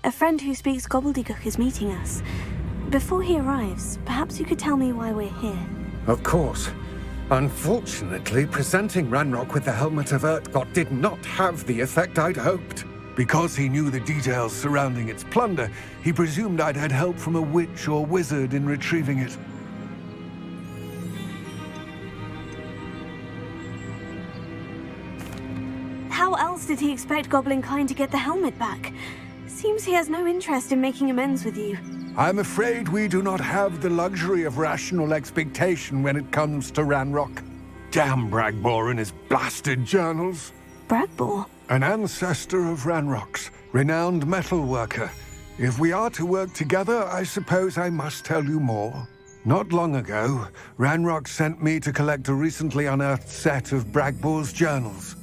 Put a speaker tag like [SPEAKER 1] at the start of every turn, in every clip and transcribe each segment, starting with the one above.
[SPEAKER 1] A friend who speaks gobbledygook is meeting us. Before he arrives, perhaps you could tell me why we're here.
[SPEAKER 2] Of course. Unfortunately, presenting Ranrock with the Helmet of Urtkot did not have the effect I'd hoped. Because he knew the details surrounding its plunder, he presumed I'd had help from a witch or wizard in retrieving it.
[SPEAKER 1] How else did he expect Goblinkind to get the helmet back? Seems he has no interest in making amends with you.
[SPEAKER 2] I'm afraid we do not have the luxury of rational expectation when it comes to Ranrock. Damn Bragbor and his blasted journals.
[SPEAKER 1] Bragbor?
[SPEAKER 2] An ancestor of Ranrock's, renowned metal worker. If we are to work together, I suppose I must tell you more. Not long ago, Ranrock sent me to collect a recently unearthed set of Bragbor's journals.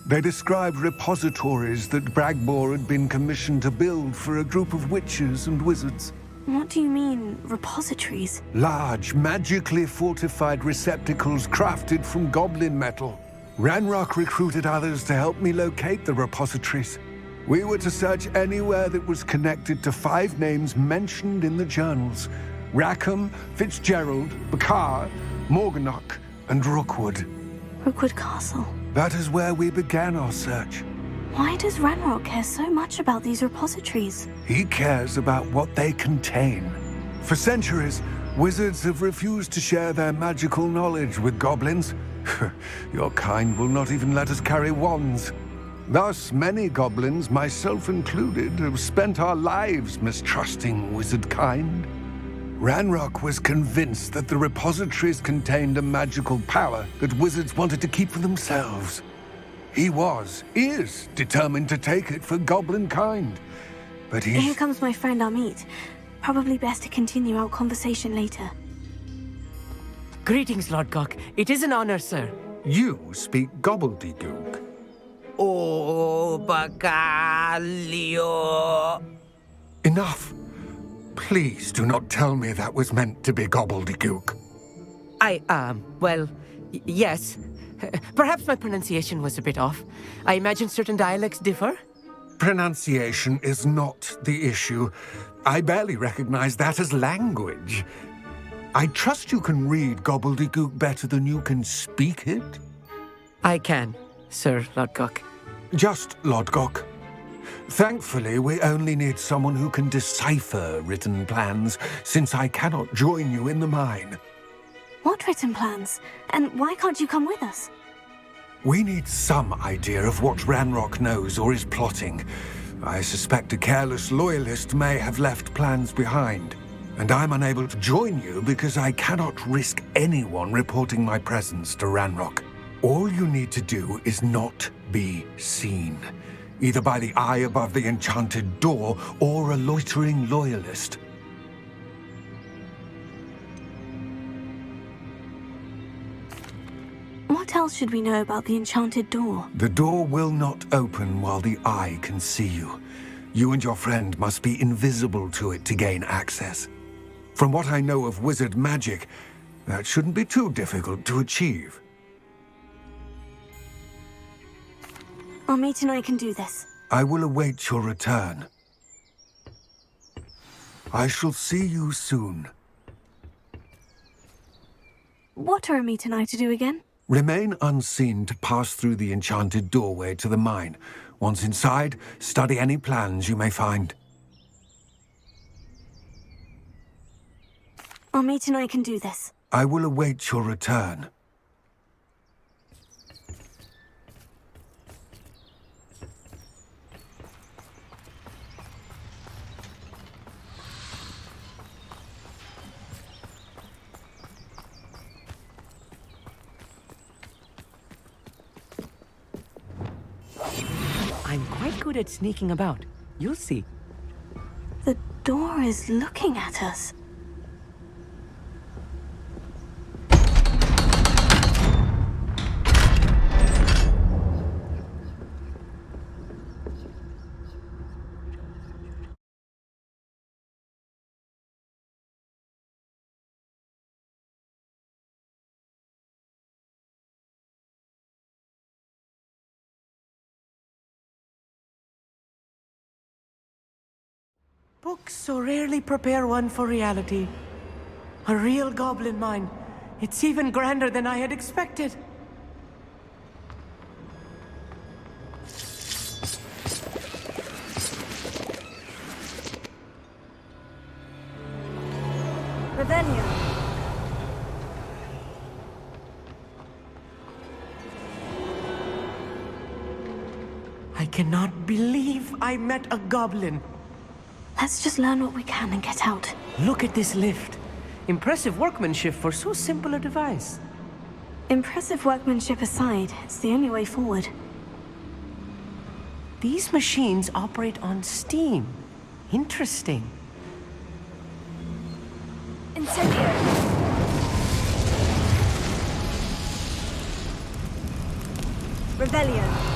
[SPEAKER 2] They described repositories that Bragbor had been commissioned to build for a group of witches and wizards.
[SPEAKER 1] What do you mean, repositories?
[SPEAKER 2] Large, magically fortified receptacles crafted from goblin metal. Ranrock recruited others to help me locate the repositories. We were to search anywhere that was connected to 5 names mentioned in the journals: Rackham, Fitzgerald, Bakar, Morganach, and Rookwood.
[SPEAKER 1] Rookwood Castle.
[SPEAKER 2] That is where we began our search.
[SPEAKER 1] Why does Ranrock care so much about these repositories?
[SPEAKER 2] He cares about what they contain. For centuries, wizards have refused to share their magical knowledge with goblins. Your kind will not even let us carry wands. Thus, many goblins, myself included, have spent our lives mistrusting wizard kind. Ranrock was convinced that the repositories contained a magical power that wizards wanted to keep for themselves. He is determined to take it for goblin kind. But
[SPEAKER 1] Here comes my friend Amit. Probably best to continue our conversation later.
[SPEAKER 3] Greetings, Lord Cock. It is an honor, sir.
[SPEAKER 2] You speak gobbledygook.
[SPEAKER 3] Oh, Bacalio.
[SPEAKER 2] Enough. Please do not tell me that was meant to be gobbledygook.
[SPEAKER 3] Yes. Perhaps my pronunciation was a bit off. I imagine certain dialects differ.
[SPEAKER 2] Pronunciation is not the issue. I barely recognize that as language. I trust you can read gobbledygook better than you can speak it?
[SPEAKER 3] I can, Sir Lodgok.
[SPEAKER 2] Just Lodgok. Thankfully, we only need someone who can decipher written plans, since I cannot join you in the mine.
[SPEAKER 1] What written plans? And why can't you come with us?
[SPEAKER 2] We need some idea of what Ranrock knows or is plotting. I suspect a careless loyalist may have left plans behind. And I'm unable to join you because I cannot risk anyone reporting my presence to Ranrock. All you need to do is not be seen, either by the eye above the enchanted door or a loitering loyalist.
[SPEAKER 1] What else should we know about the enchanted door?
[SPEAKER 2] The door will not open while the eye can see you. You and your friend must be invisible to it to gain access. From what I know of wizard magic, that shouldn't be too difficult to achieve.
[SPEAKER 1] Amit and I can do this.
[SPEAKER 2] I will await your return. I shall see you soon.
[SPEAKER 1] What are Amit and I to do again?
[SPEAKER 2] Remain unseen to pass through the enchanted doorway to the mine. Once inside, study any plans you may find.
[SPEAKER 1] Amit and I can do this.
[SPEAKER 2] I will await your return.
[SPEAKER 3] I'm quite good at sneaking about. You'll see.
[SPEAKER 1] The door is looking at us.
[SPEAKER 3] Books so rarely prepare one for reality. A real goblin mine. It's even grander than I had expected.
[SPEAKER 1] Revelio.
[SPEAKER 3] I cannot believe I met a goblin.
[SPEAKER 1] Let's just learn what we can and get out.
[SPEAKER 3] Look at this lift. Impressive workmanship for so simple a device.
[SPEAKER 1] Impressive workmanship aside, it's the only way forward.
[SPEAKER 3] These machines operate on steam. Interesting.
[SPEAKER 1] Incendio. Revelio.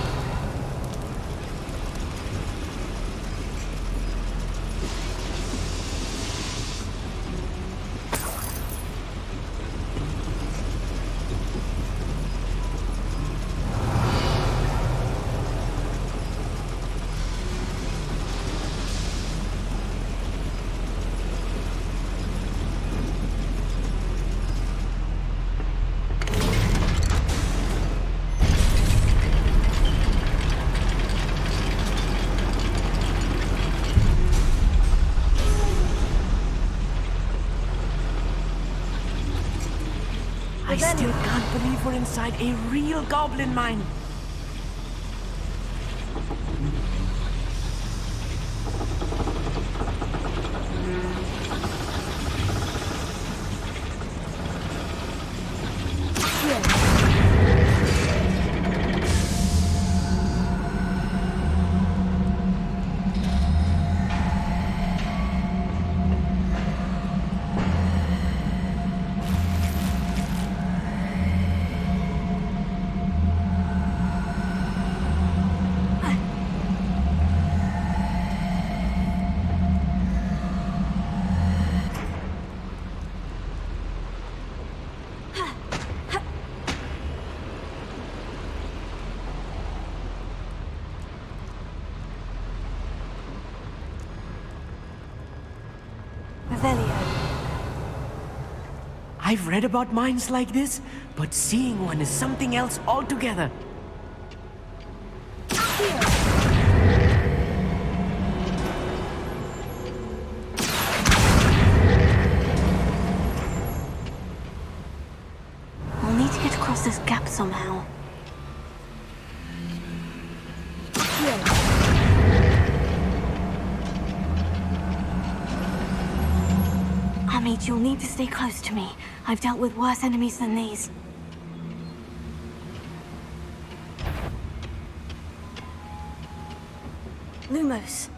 [SPEAKER 3] I still can't believe we're inside a real goblin mine. Revelio. I've read about mines like this, but seeing one is something else altogether.
[SPEAKER 1] We'll need to get across this gap somehow. Amit, you'll need to stay close to me. I've dealt with worse enemies than these. Lumos.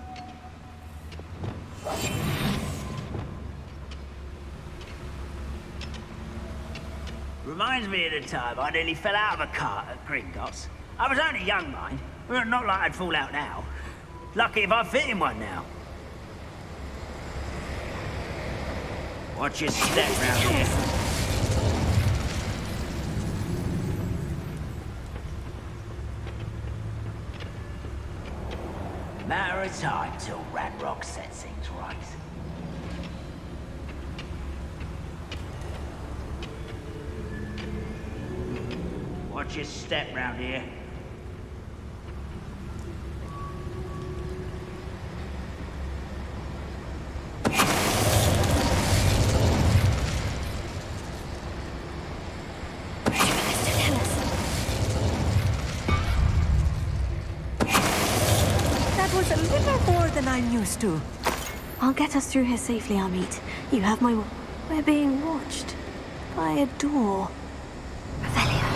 [SPEAKER 4] Reminds me of the time I nearly fell out of a cart at Gringotts. I was only young, mind. Well, not like I'd fall out now. Lucky if I fit in one now. Watch your step round here. Matter of time till Ragnarok sets things right. Watch your step round here.
[SPEAKER 3] Was a little more than I'm used to.
[SPEAKER 1] I'll get us through here safely, Amit. You have my... We're being watched by a door. Revelio.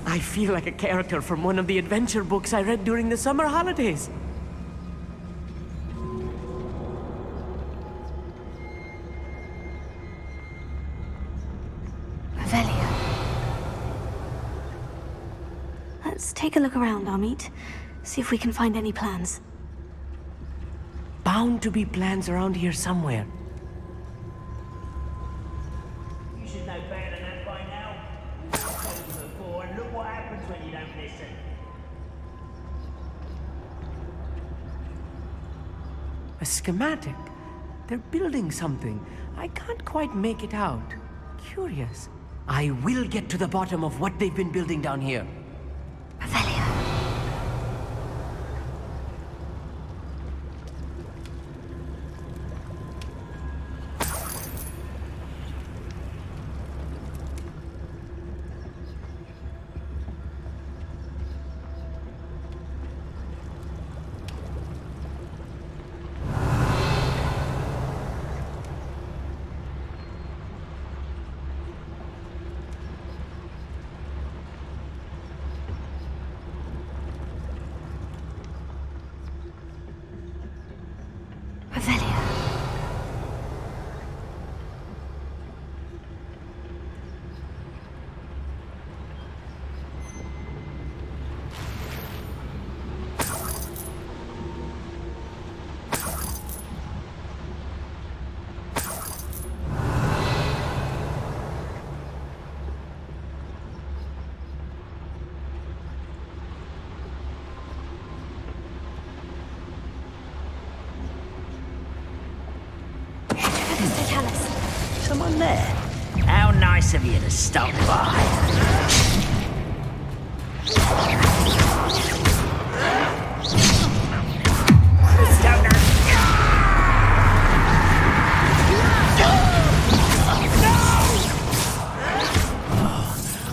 [SPEAKER 3] I feel like a character from one of the adventure books I read during the summer holidays.
[SPEAKER 1] Revelio. Let's take a look around, Amit. See if we can find any plans.
[SPEAKER 3] Bound to be plans around here somewhere.
[SPEAKER 4] You should know better than that by now. You've told them before, and look what happens when you don't listen.
[SPEAKER 3] A schematic. They're building something. I can't quite make it out. Curious. I will get to the bottom of what they've been building down here.
[SPEAKER 1] Revelio. Revelio.
[SPEAKER 4] Someone there? How nice of you to stop by.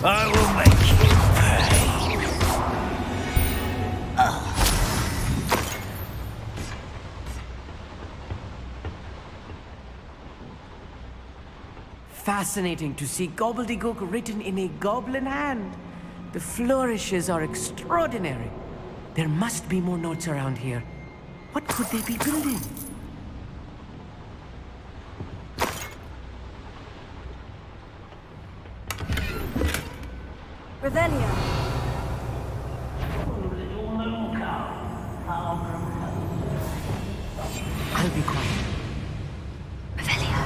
[SPEAKER 4] I will make you pay.
[SPEAKER 3] Fascinating to see gobbledygook written in a goblin hand. The flourishes are extraordinary. There must be more notes around here. What could they be building?
[SPEAKER 1] Revelio.
[SPEAKER 3] I'll be quiet.
[SPEAKER 1] Revelio.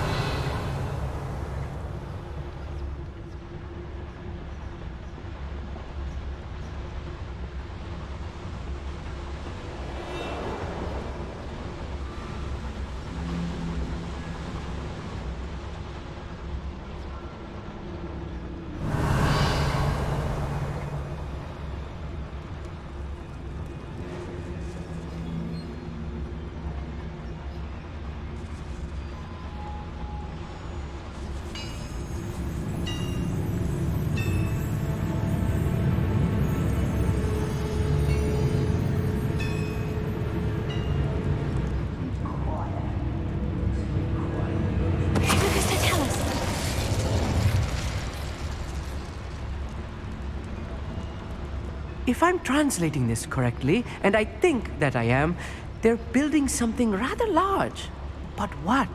[SPEAKER 3] If I'm translating this correctly, and I think that I am, they're building something rather large. But what?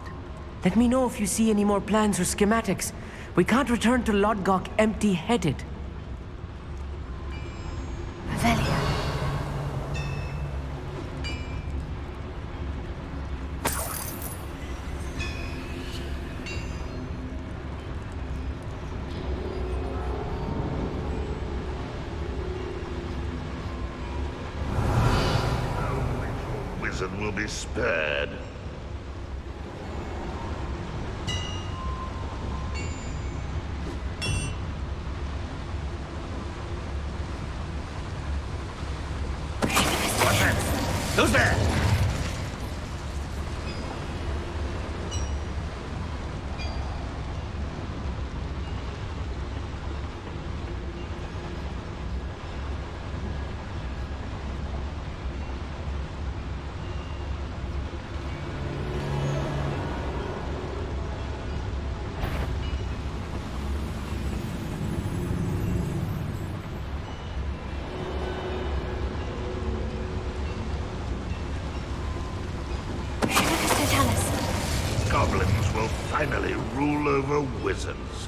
[SPEAKER 3] Let me know if you see any more plans or schematics. We can't return to Lodgok empty-headed.
[SPEAKER 1] Revelio.
[SPEAKER 5] Wizard will be spared.
[SPEAKER 4] What's that? Who's there?
[SPEAKER 5] rule over wizards.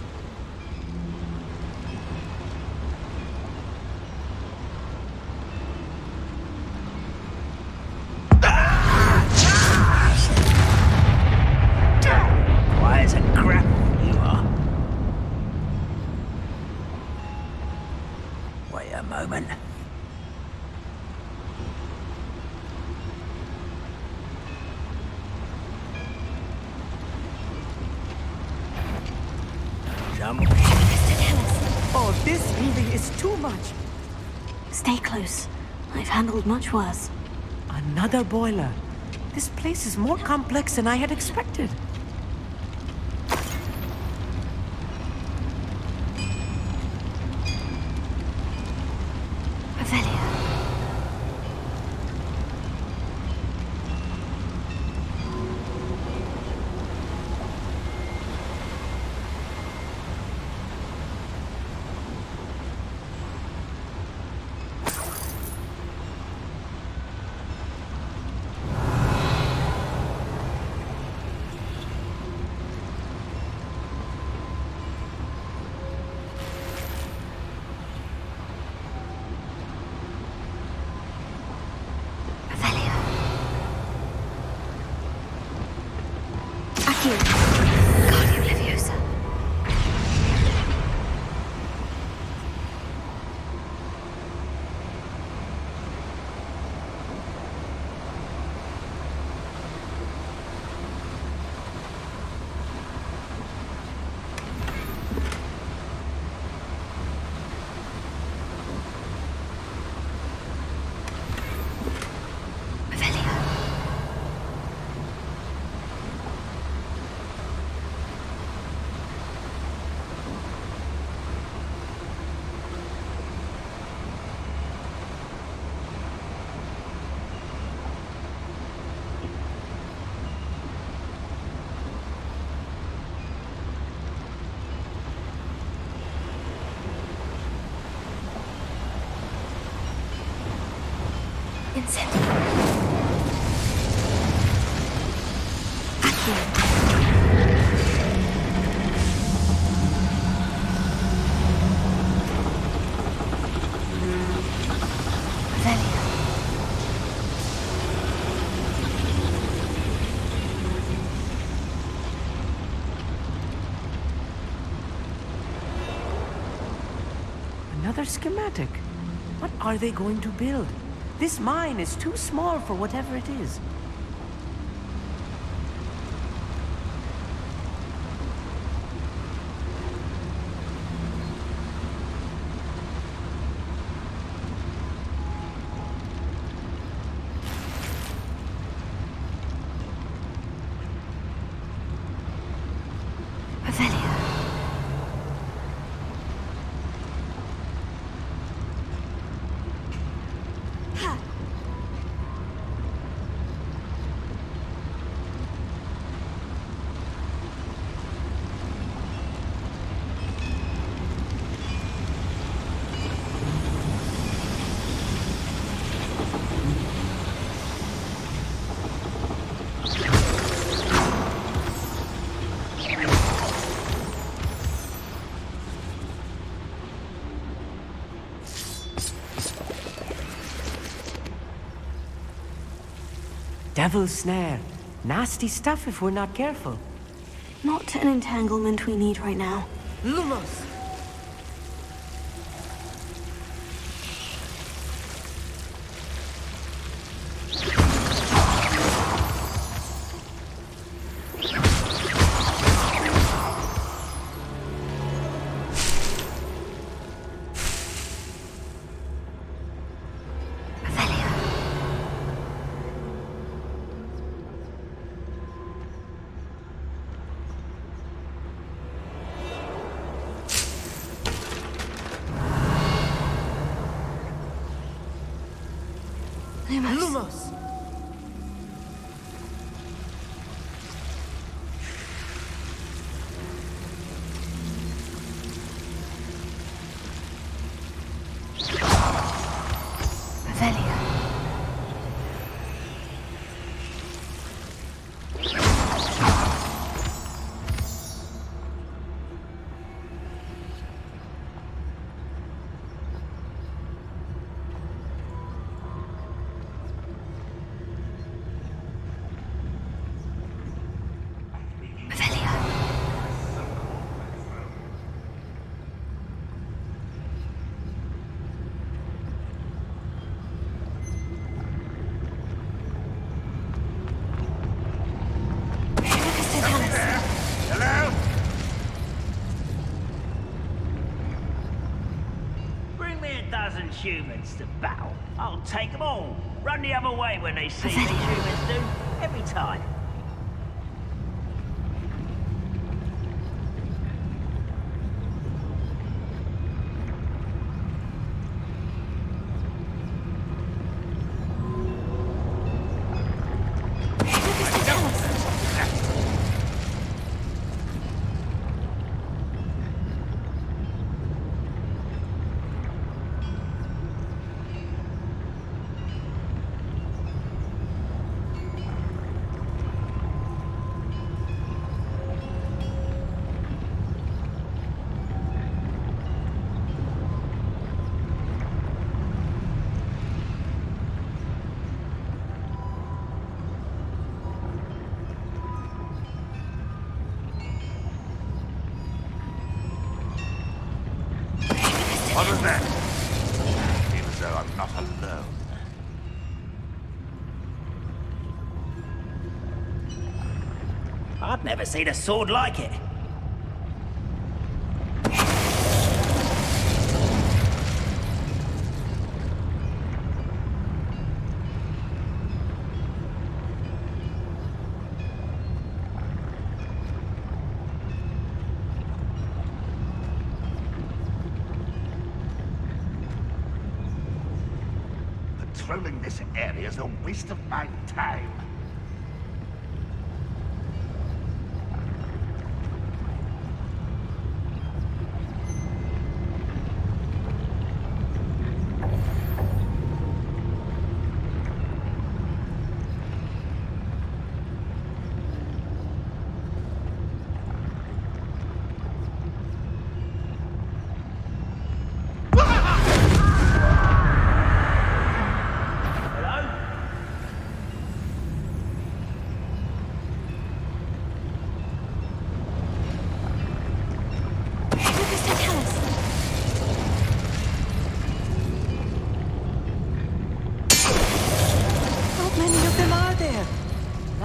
[SPEAKER 4] Quiet as a crap, you are. Wait a moment.
[SPEAKER 3] Oh, this really is too much.
[SPEAKER 1] Stay close. I've handled much worse.
[SPEAKER 3] Another boiler. This place is more complex than I had expected.
[SPEAKER 1] Revelio. Guardian Leviosa. Incendio. Accio. Revelio.
[SPEAKER 3] Another schematic. What are they going to build? This mine is too small for whatever it is.
[SPEAKER 1] Revelio.
[SPEAKER 3] Devil's snare. Nasty stuff if we're not careful.
[SPEAKER 1] Not an entanglement we need right now.
[SPEAKER 3] Lumos! Lumos!
[SPEAKER 1] Revelio.
[SPEAKER 4] dozen humans to battle, I'll take them all. Run the other way when they see me, humans do. Every time.
[SPEAKER 5] What was that? Seems though I'm not alone.
[SPEAKER 4] I've never seen a sword like it.
[SPEAKER 5] Patrolling this area is a waste of my time.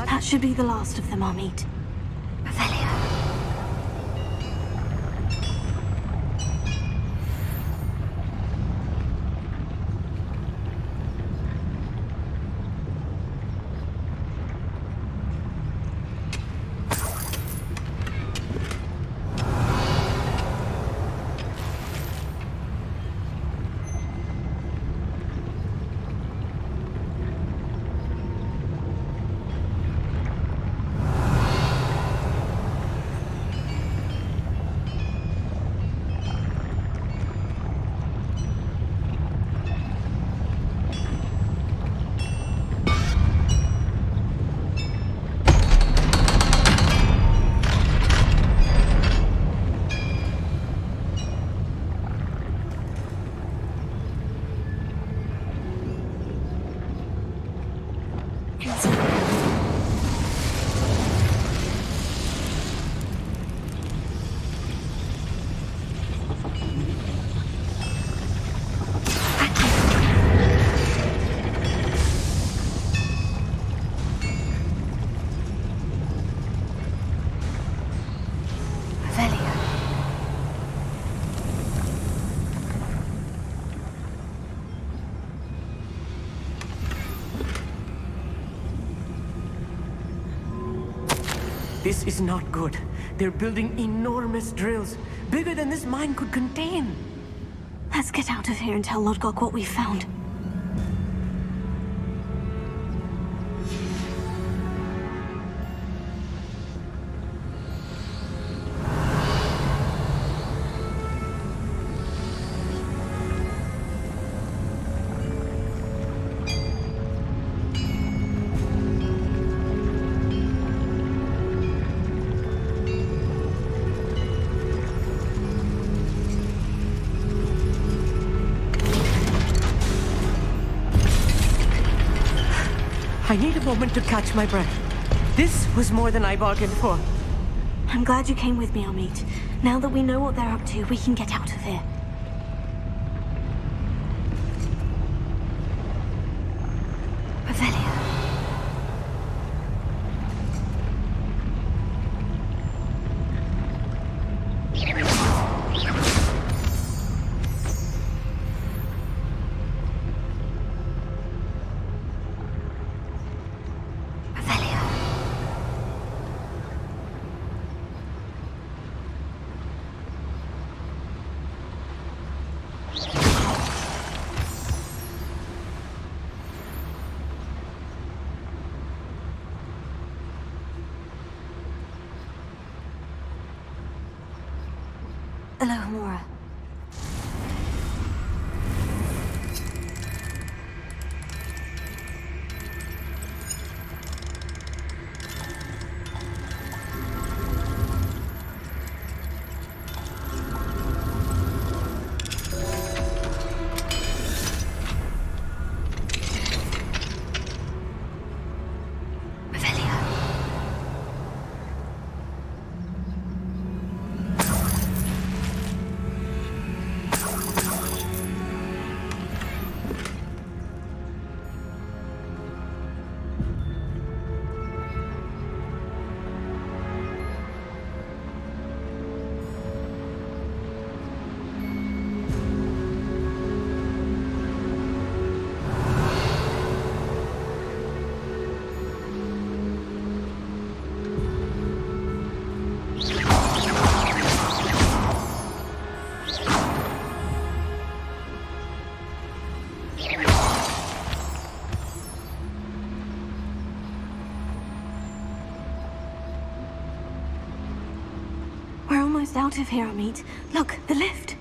[SPEAKER 1] That should be the last of them, Amit. Revelio.
[SPEAKER 3] This is not good. They're building enormous drills, bigger than this mine could contain.
[SPEAKER 1] Let's get out of here and tell Lodgok what we found.
[SPEAKER 3] I need a moment to catch my breath. This was more than I bargained for.
[SPEAKER 1] I'm glad you came with me, Amit. Now that we know what they're up to, we can get out of here. Revelio. Alohomora. We're almost out of here, Amit. Look, the lift.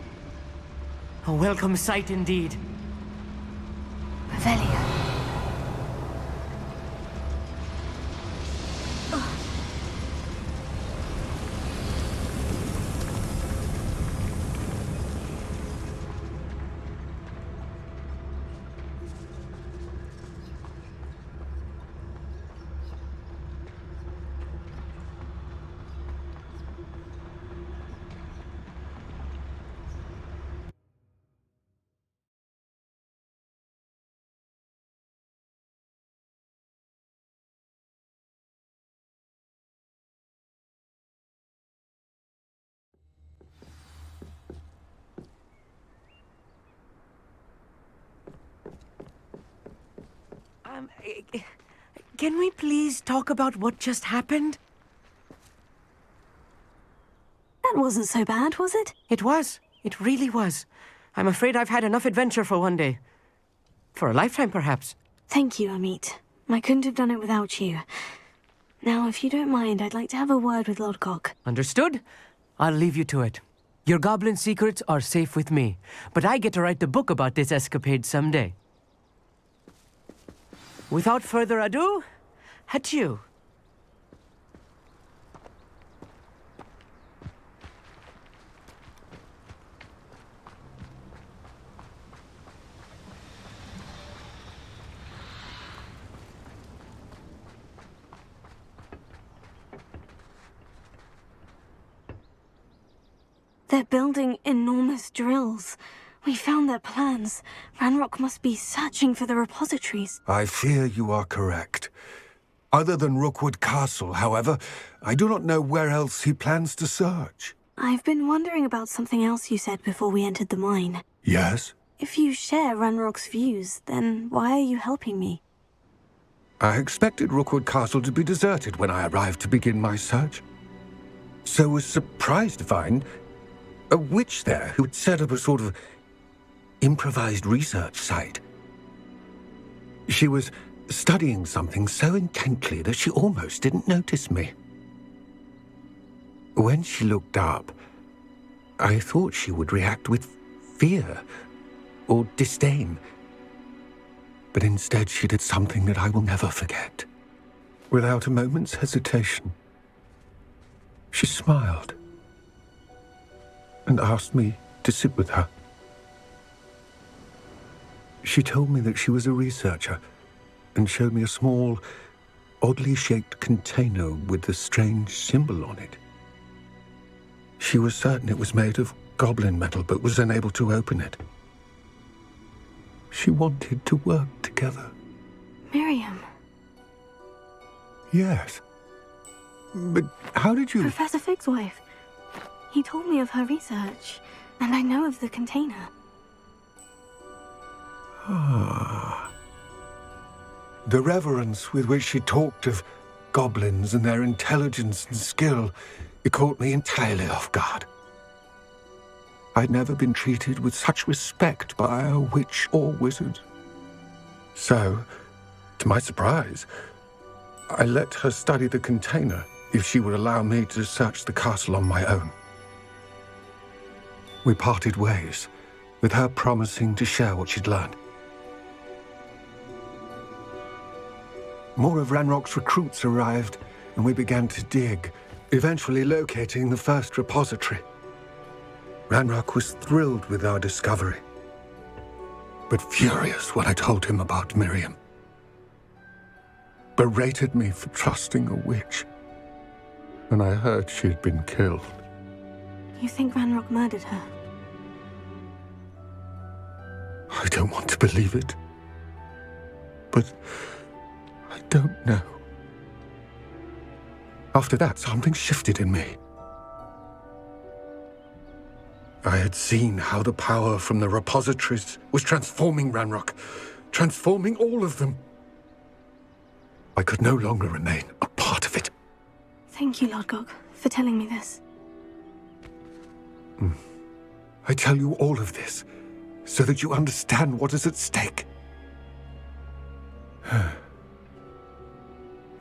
[SPEAKER 3] A welcome sight indeed.
[SPEAKER 1] Revelia.
[SPEAKER 3] Can we please talk about what just happened?
[SPEAKER 1] That wasn't so bad, was it?
[SPEAKER 3] It was. It really was. I'm afraid I've had enough adventure for one day. For a lifetime, perhaps.
[SPEAKER 1] Thank you, Amit. I couldn't have done it without you. Now, if you don't mind, I'd like to have a word with Lodgok.
[SPEAKER 3] Understood? I'll leave you to it. Your goblin secrets are safe with me, but I get to write the book about this escapade someday. Without further ado, adieu.
[SPEAKER 1] They're building enormous drills. We found their plans. Ranrock must be searching for the repositories.
[SPEAKER 2] I fear you are correct. Other than Rookwood Castle, however, I do not know where else he plans to search.
[SPEAKER 1] I've been wondering about something else you said before we entered the mine.
[SPEAKER 2] Yes?
[SPEAKER 1] If you share Ranrock's views, then why are you helping me?
[SPEAKER 2] I expected Rookwood Castle to be deserted when I arrived to begin my search. So was surprised to find a witch there who had set up a sort of improvised research site. She was studying something so intently that she almost didn't notice me. When she looked up, I thought she would react with fear or disdain. But instead she did something that I will never forget. Without a moment's hesitation, she smiled and asked me to sit with her. She told me that she was a researcher and showed me a small, oddly shaped container with a strange symbol on it. She was certain it was made of goblin metal, but was unable to open it. She wanted to work together.
[SPEAKER 1] Miriam.
[SPEAKER 2] Yes. But how did you...
[SPEAKER 1] Professor Fig's wife. He told me of her research, and I know of the container.
[SPEAKER 2] Ah. The reverence with which she talked of goblins and their intelligence and skill, it caught me entirely off guard. I'd never been treated with such respect by a witch or wizard. So, to my surprise, I let her study the container if she would allow me to search the castle on my own. We parted ways, with her promising to share what she'd learned. More of Ranrock's recruits arrived, and we began to dig, eventually locating the first repository. Ranrock was thrilled with our discovery, but furious when I told him about Miriam. Berated me for trusting a witch, and I heard she had been killed.
[SPEAKER 1] You think Ranrock murdered her?
[SPEAKER 2] I don't want to believe it, but I don't know. After that, something shifted in me. I had seen how the power from the repositories was transforming Ranrock, transforming all of them. I could no longer remain a part of it.
[SPEAKER 1] Thank you, Lord Gog, for telling me this.
[SPEAKER 2] I tell you all of this so that you understand what is at stake.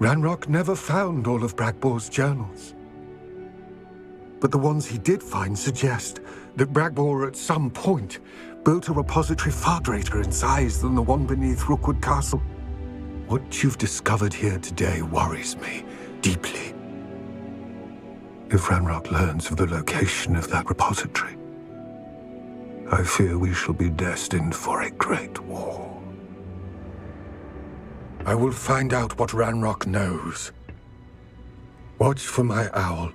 [SPEAKER 2] Ranrock never found all of Bragbor's journals. But the ones he did find suggest that Bragbor at some point built a repository far greater in size than the one beneath Rookwood Castle. What you've discovered here today worries me deeply. If Ranrock learns of the location of that repository, I fear we shall be destined for a great war. I will find out what Ranrock knows. Watch for my owl.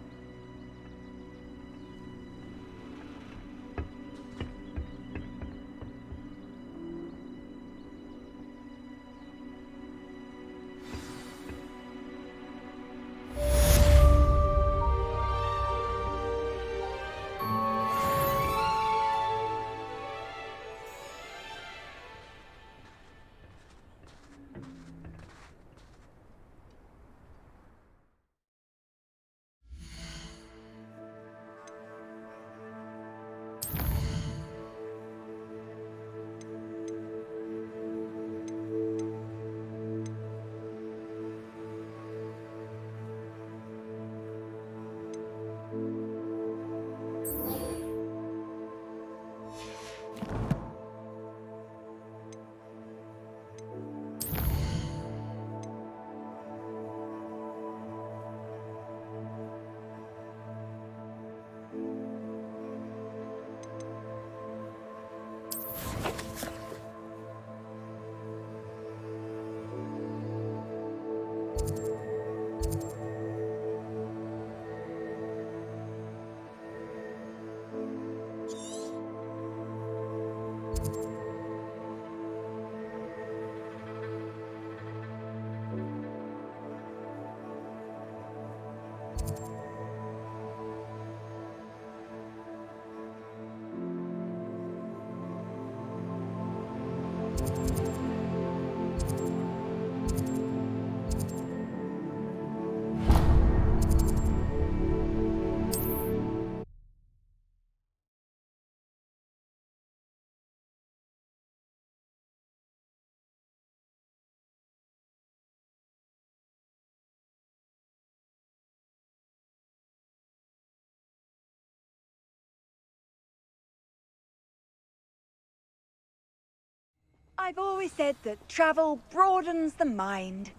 [SPEAKER 6] I've always said that travel broadens the mind.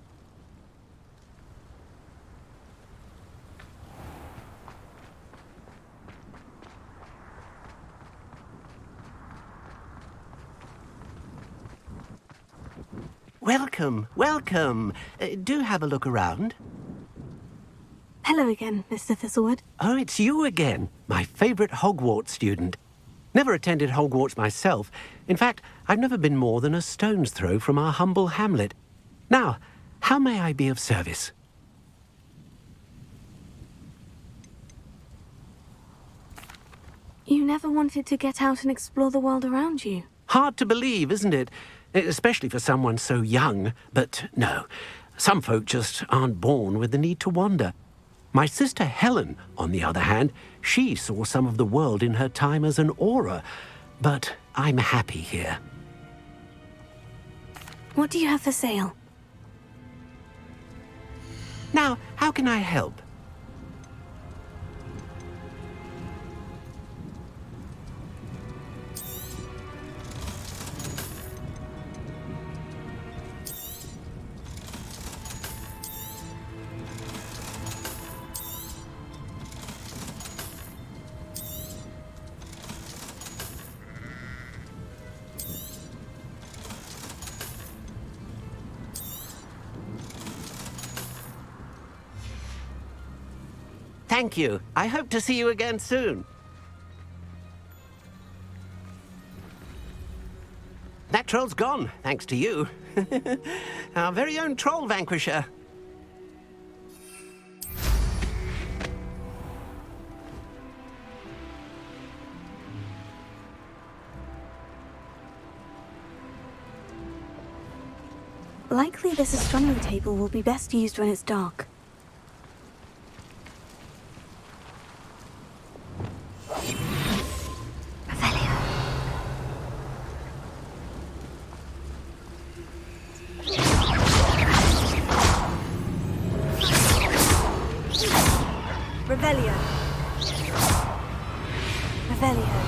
[SPEAKER 3] Welcome, welcome. Do have a look around.
[SPEAKER 1] Hello again, Mr. Thistlewood.
[SPEAKER 3] Oh, it's you again, my favorite Hogwarts student. Never attended Hogwarts myself. In fact, I've never been more than a stone's throw from our humble hamlet. Now, how may I be of service?
[SPEAKER 1] You never wanted to get out and explore the world around you.
[SPEAKER 3] Hard to believe, isn't it? Especially for someone so young. But no, some folk just aren't born with the need to wander. My sister Helen, on the other hand, she saw some of the world in her time as an aura. But I'm happy here.
[SPEAKER 1] What do you have for sale?
[SPEAKER 3] Now, how can I help?
[SPEAKER 7] Thank you. I hope to see you again soon. That troll's gone, thanks to you. Our very own troll vanquisher.
[SPEAKER 1] Likely this astronomy table will be best used when it's dark. Revelio. Revelio.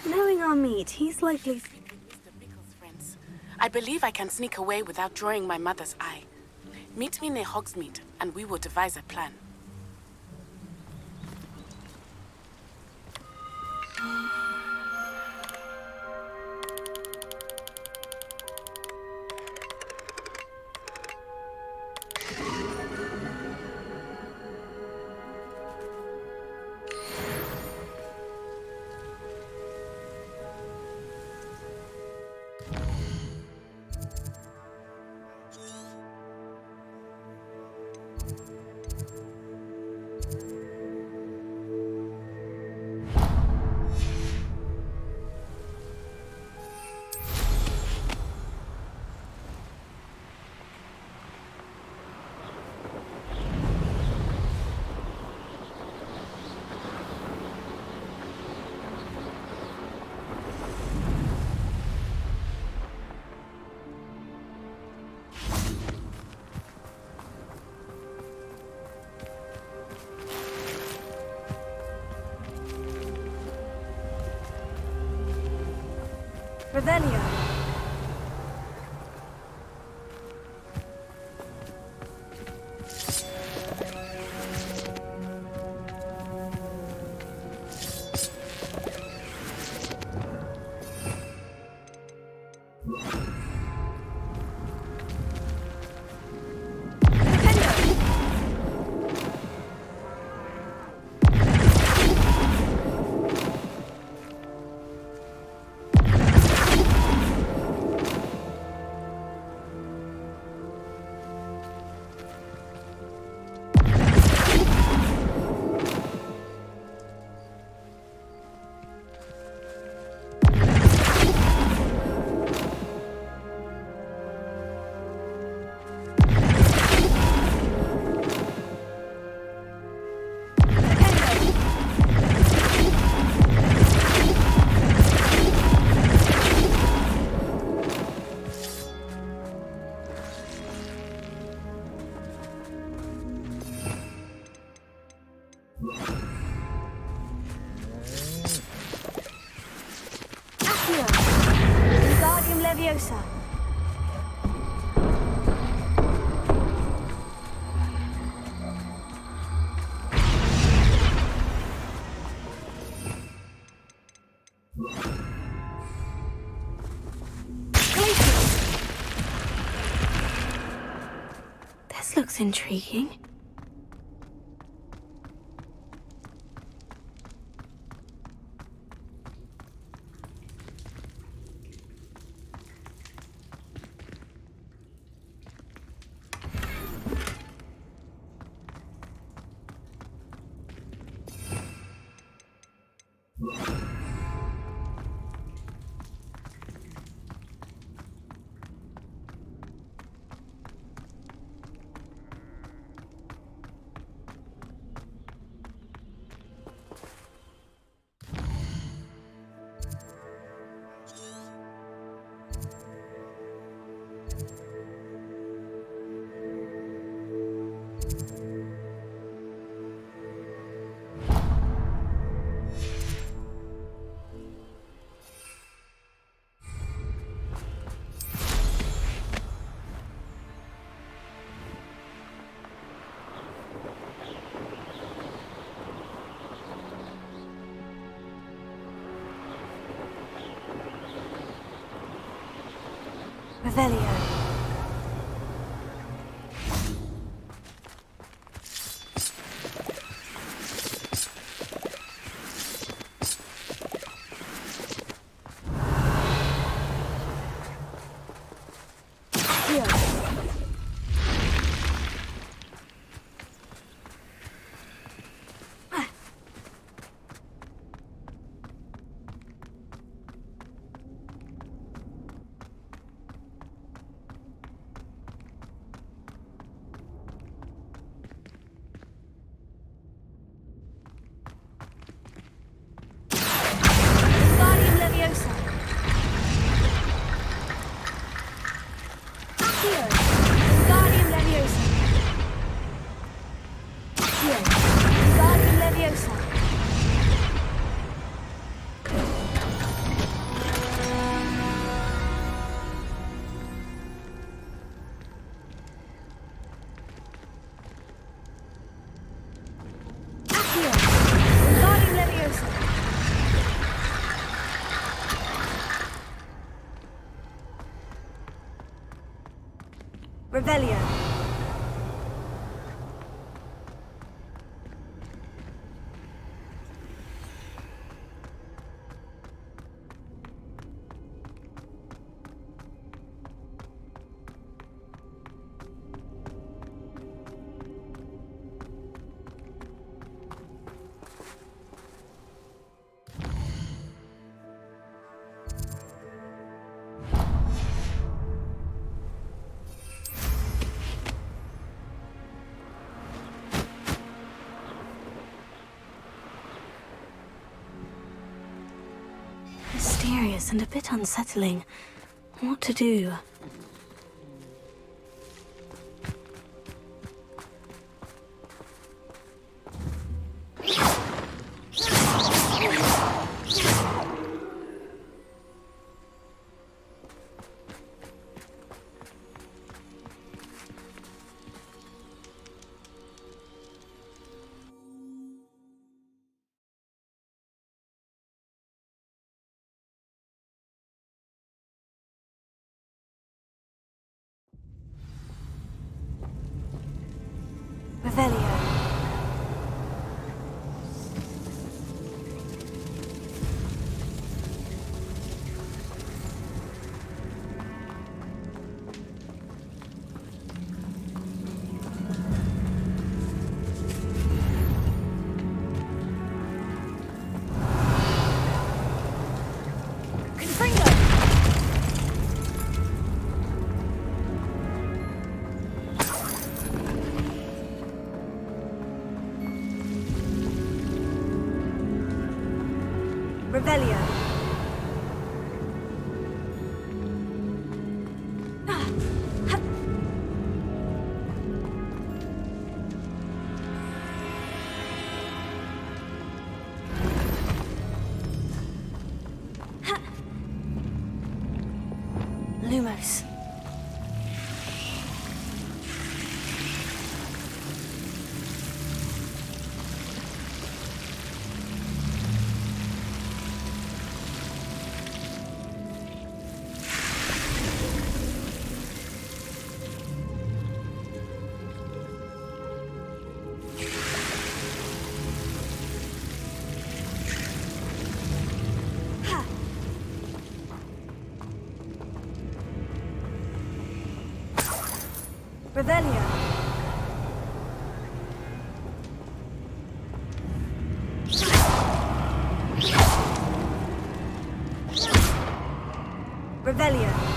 [SPEAKER 1] Knowing our meet, he's likely...
[SPEAKER 8] Friends. I believe I can sneak away without drawing my mother's eye. Meet me near Hogsmeade, and we will devise a plan.
[SPEAKER 1] Revelio. Wingardium Leviosa. This looks intriguing. Revelio. Revelio. Mysterious and a bit unsettling. What to do? Revelio. Revelio. Lumos. Revelio. Revelio. Revelio.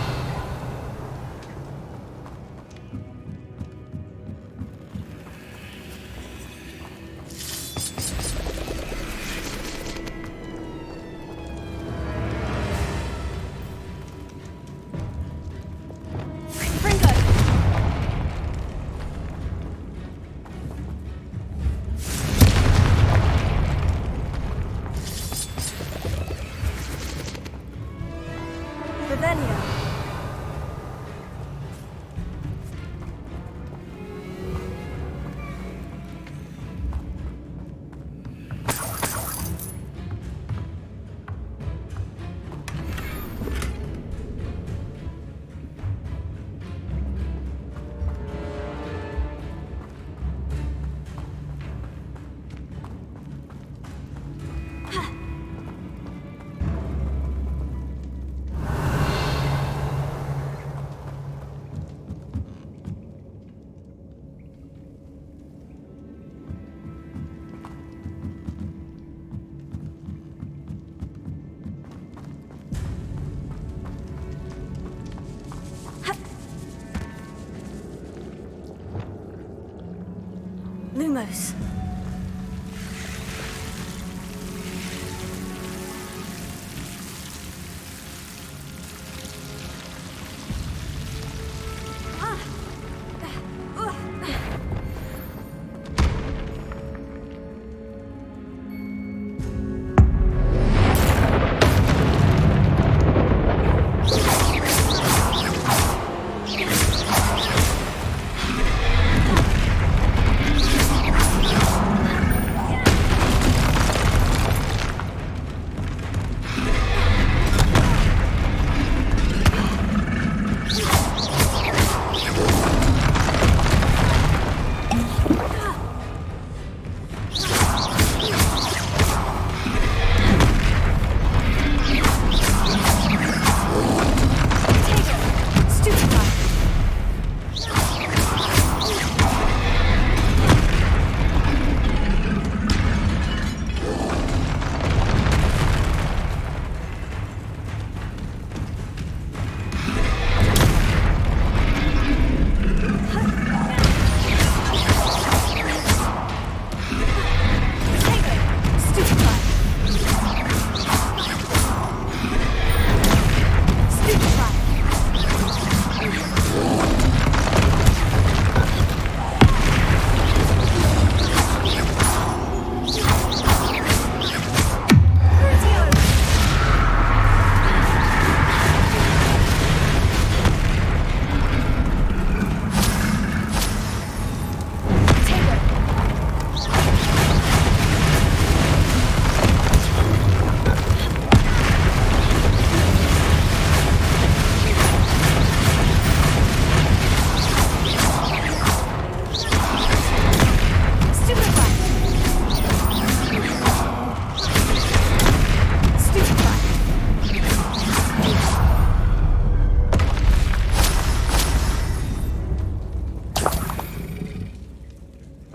[SPEAKER 1] close.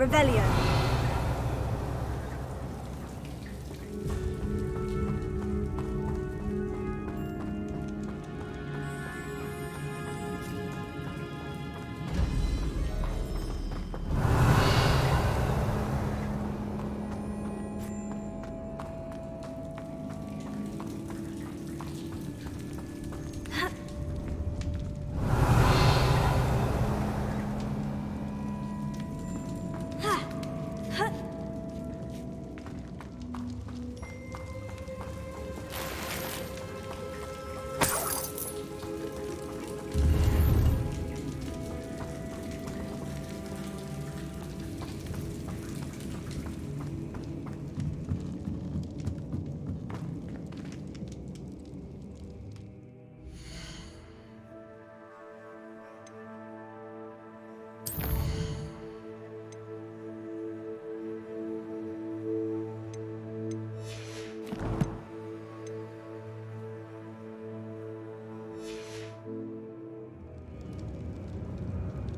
[SPEAKER 1] Revelio.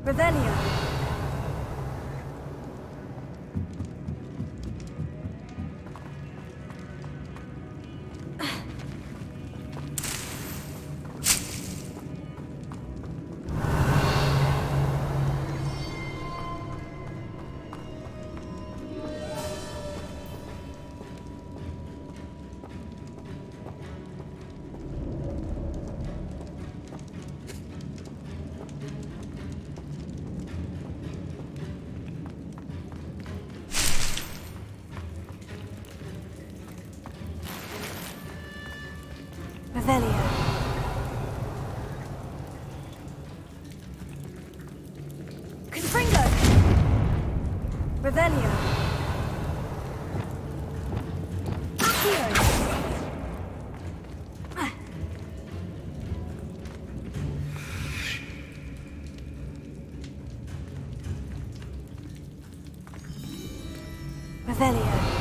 [SPEAKER 1] Revelio. Revelio. Confringo. Revelio. Accio. Revelio.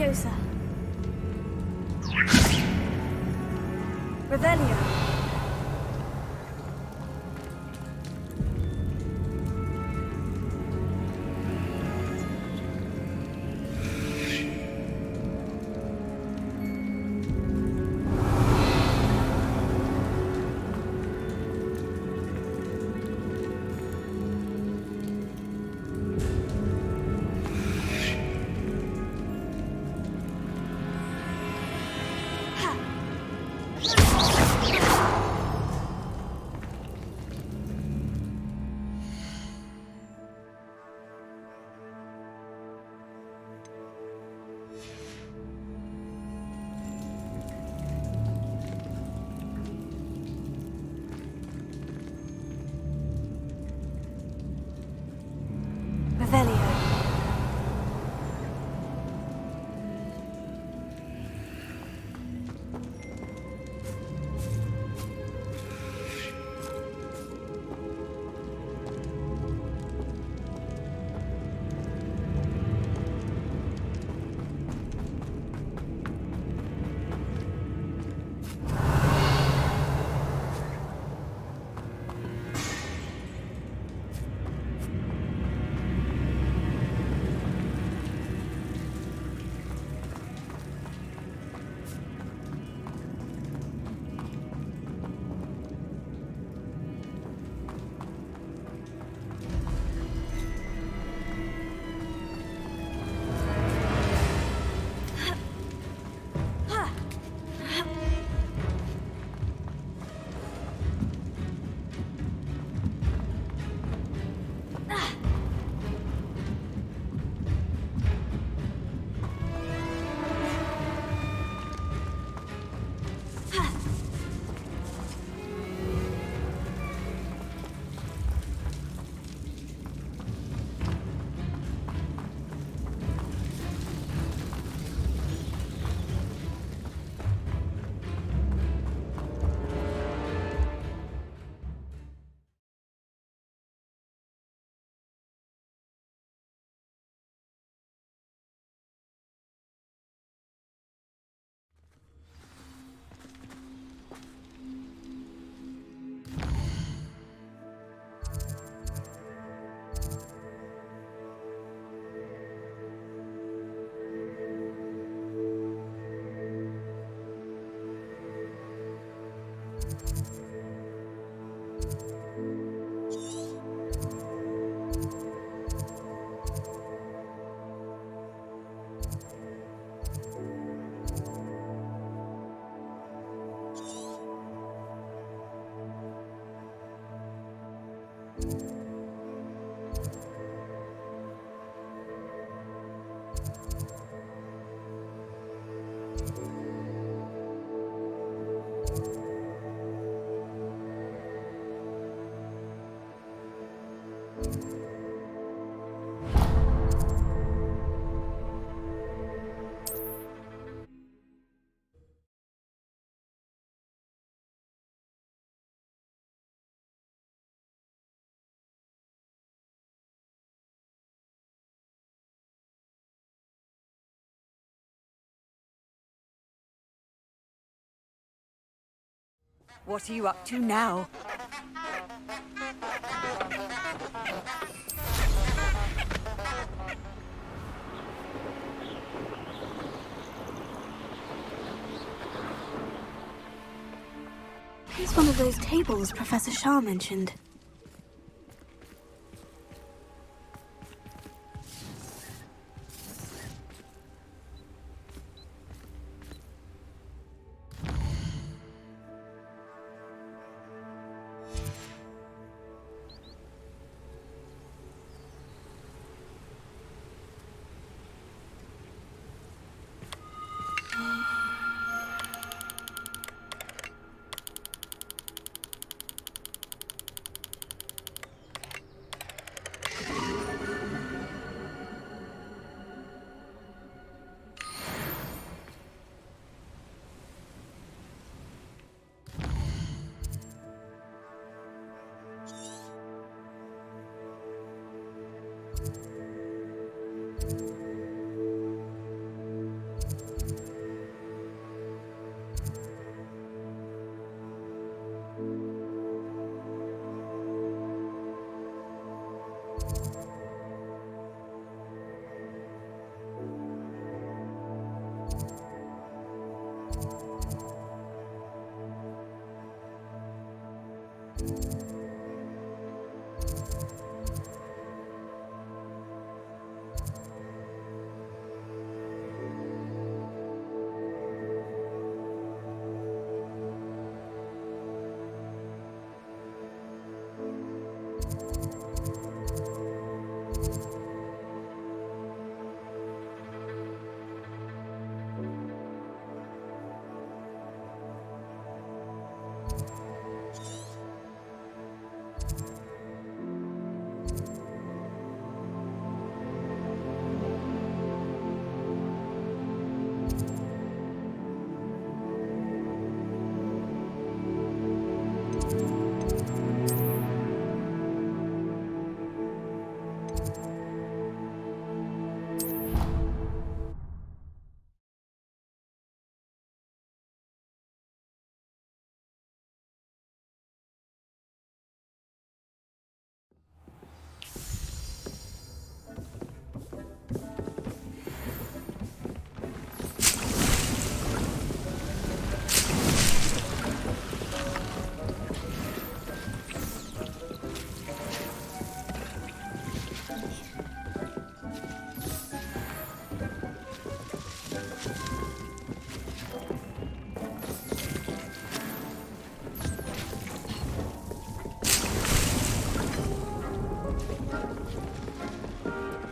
[SPEAKER 1] Leviosa. Revelio. Revelio.
[SPEAKER 6] What are you up to now?
[SPEAKER 1] Here's one of those tables Professor Shah mentioned.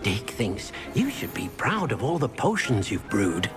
[SPEAKER 7] Dick thinks you should be proud of all the potions you've brewed.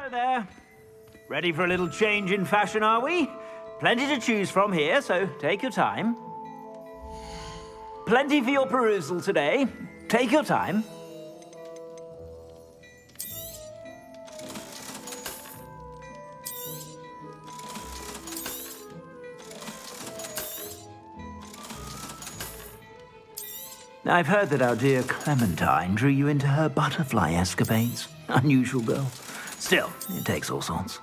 [SPEAKER 4] Hello there. Ready for a little change in fashion, are we? Plenty to choose from here, so take your time. Plenty for your perusal today. Take your time. I've heard that our dear Clementine drew you into her butterfly escapades. Unusual girl. Still, it takes all sorts.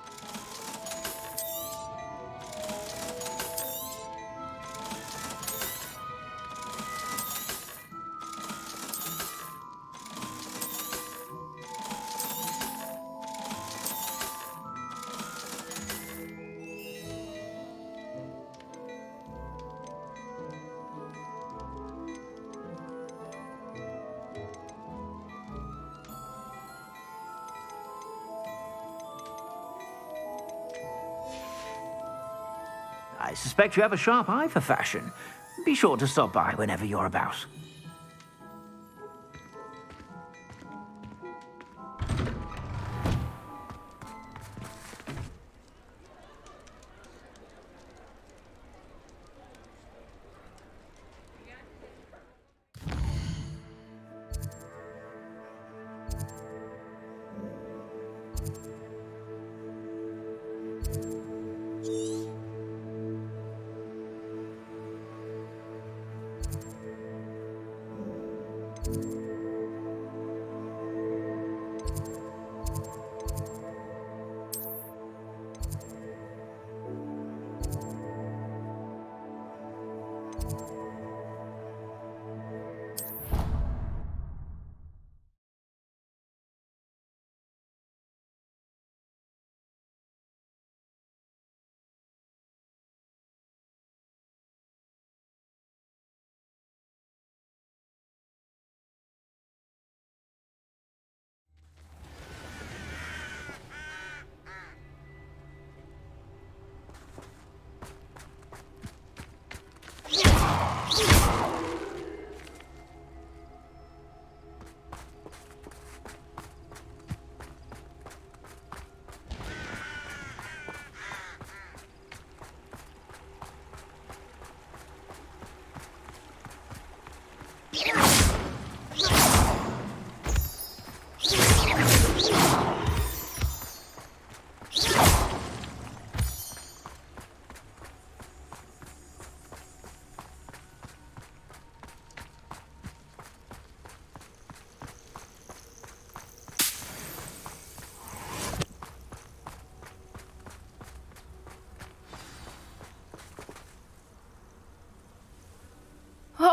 [SPEAKER 4] I suspect you have a sharp eye for fashion. Be sure to stop by whenever you're about.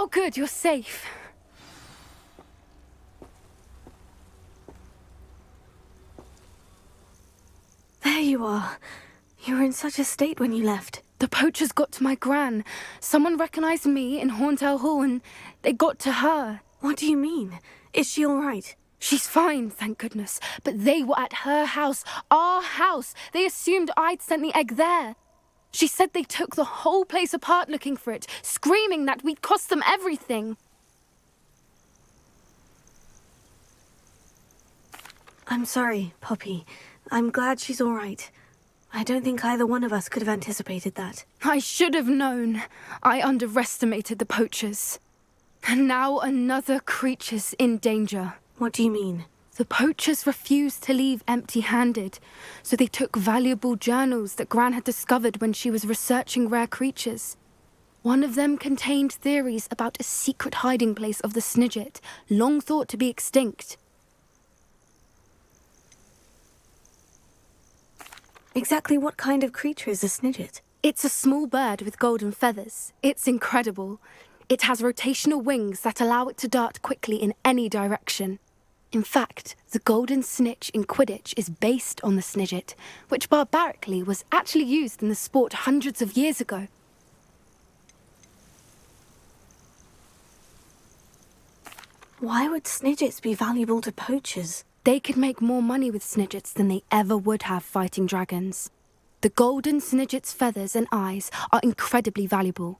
[SPEAKER 9] Oh, good, you're safe.
[SPEAKER 1] There you are. You were in such a state when you left.
[SPEAKER 9] The poachers got to my gran. Someone recognized me in Horntail Hall and they got to her.
[SPEAKER 1] What do you mean? Is she all right?
[SPEAKER 9] She's fine, thank goodness. But they were at her house, our house. They assumed I'd sent the egg there. She said they took the whole place apart looking for it, screaming that we'd cost them everything.
[SPEAKER 1] I'm sorry, Poppy. I'm glad she's all right. I don't think either one of us could have anticipated that.
[SPEAKER 9] I should have known. I underestimated the poachers. And now another creature's in danger.
[SPEAKER 1] What do you mean?
[SPEAKER 9] The poachers refused to leave empty-handed, so they took valuable journals that Gran had discovered when she was researching rare creatures. One of them contained theories about a secret hiding place of the Snidget, long thought to be extinct.
[SPEAKER 1] Exactly what kind of creature is a Snidget?
[SPEAKER 9] It's a small bird with golden feathers. It's incredible. It has rotational wings that allow it to dart quickly in any direction. In fact, the golden snitch in Quidditch is based on the Snidget, which barbarically was actually used in the sport hundreds of years ago.
[SPEAKER 1] Why would Snidgets be valuable to poachers?
[SPEAKER 9] They could make more money with Snidgets than they ever would have fighting dragons. The golden Snidget's feathers and eyes are incredibly valuable.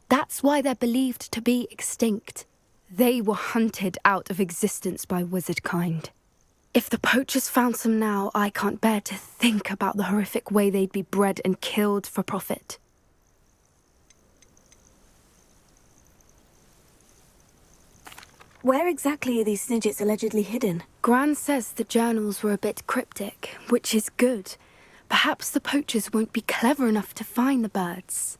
[SPEAKER 9] That's why they're believed to be extinct. They were hunted out of existence by wizard kind. If the poachers found some now, I can't bear to think about the horrific way they'd be bred and killed for profit.
[SPEAKER 1] Where exactly are these Snidgets allegedly hidden?
[SPEAKER 9] Gran says the journals were a bit cryptic, which is good. Perhaps the poachers won't be clever enough to find the birds.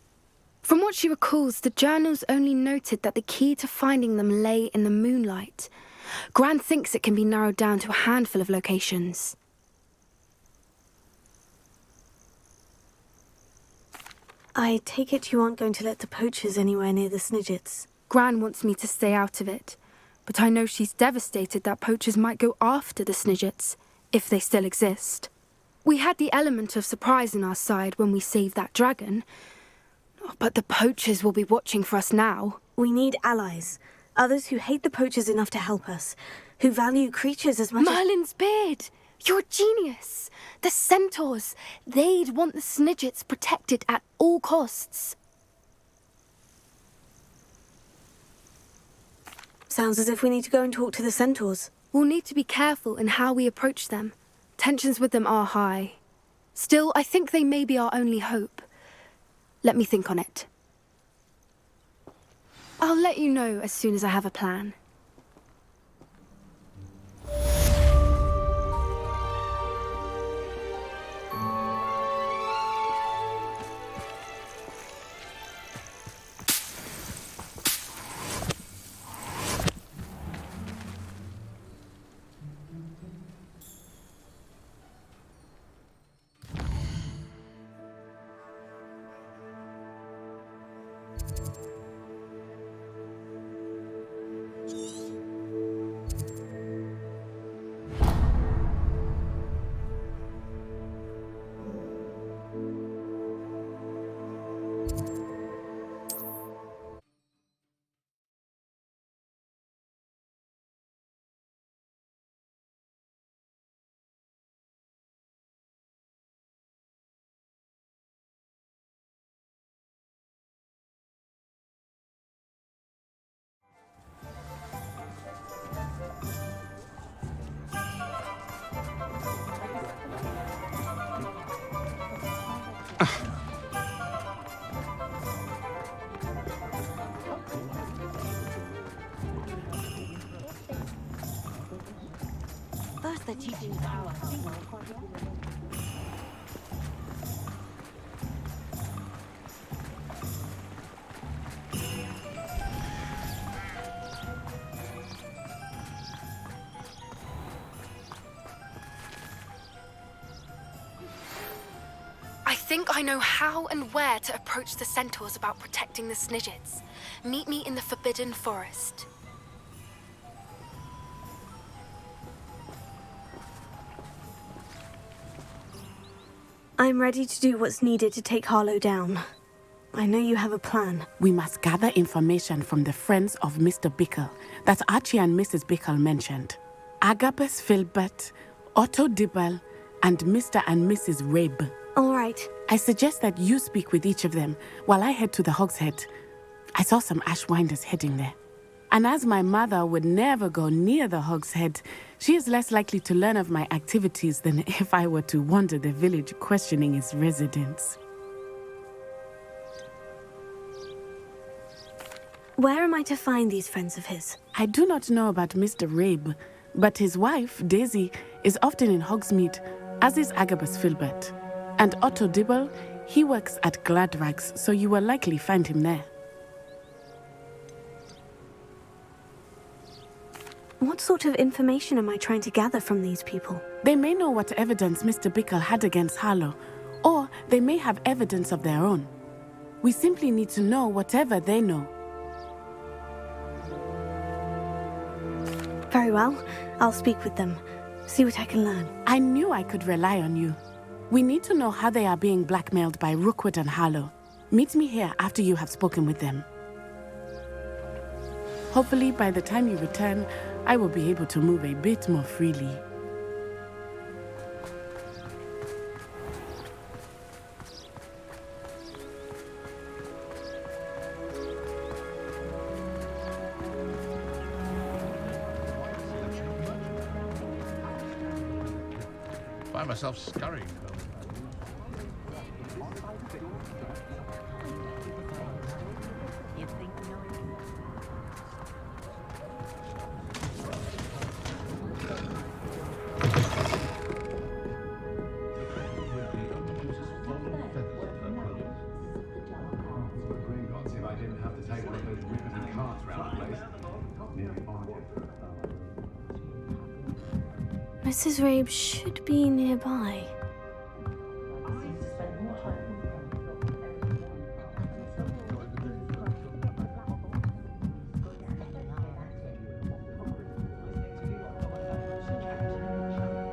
[SPEAKER 9] From what she recalls, the journals only noted that the key to finding them lay in the moonlight. Gran thinks it can be narrowed down to a handful of locations.
[SPEAKER 1] I take it you aren't going to let the poachers anywhere near the Snidgets.
[SPEAKER 9] Gran wants me to stay out of it, but I know she's devastated that poachers might go after the Snidgets, if they still exist. We had the element of surprise on our side when we saved that dragon, but the poachers will be watching for us now.
[SPEAKER 1] We need allies. Others who hate the poachers enough to help us. Who value creatures as much
[SPEAKER 9] Merlin's beard! You're a genius! The centaurs! They'd want the Snidgets protected at all costs.
[SPEAKER 1] Sounds as if we need to go and talk to the centaurs.
[SPEAKER 9] We'll need to be careful in how we approach them. Tensions with them are high. Still, I think they may be our only hope. Let me think on it. I'll let you know as soon as I have a plan.
[SPEAKER 1] First they're teaching power.
[SPEAKER 9] I think I know how and where to approach the centaurs about protecting the Snidgets. Meet me in the Forbidden Forest.
[SPEAKER 1] I'm ready to do what's needed to take Harlow down. I know you have a plan.
[SPEAKER 8] We must gather information from the friends of Mr. Bickle that Archie and Mrs. Bickle mentioned. Agabus Filbert, Otto Dibble, and Mr. and Mrs. Rabe.
[SPEAKER 1] All right.
[SPEAKER 8] I suggest that you speak with each of them while I head to the Hogshead. I saw some Ashwinders heading there. And as my mother would never go near the Hogshead, she is less likely to learn of my activities than if I were to wander the village questioning its residents.
[SPEAKER 1] Where am I to find these friends of his?
[SPEAKER 8] I do not know about Mr. Rabe, but his wife, Daisy, is often in Hogsmeade, as is Agabus Filbert. And Otto Dibble, he works at Gladrags, so you will likely find him there.
[SPEAKER 1] What sort of information am I trying to gather from these people?
[SPEAKER 8] They may know what evidence Mr. Bickle had against Harlow, or they may have evidence of their own. We simply need to know whatever they know.
[SPEAKER 1] Very well. I'll speak with them. See what I can learn.
[SPEAKER 8] I knew I could rely on you. We need to know how they are being blackmailed by Rookwood and Harlow. Meet me here after you have spoken with them. Hopefully, by the time you return, I will be able to move a bit more freely.
[SPEAKER 5] I find myself scurrying.
[SPEAKER 1] Mrs. Rabe should be nearby.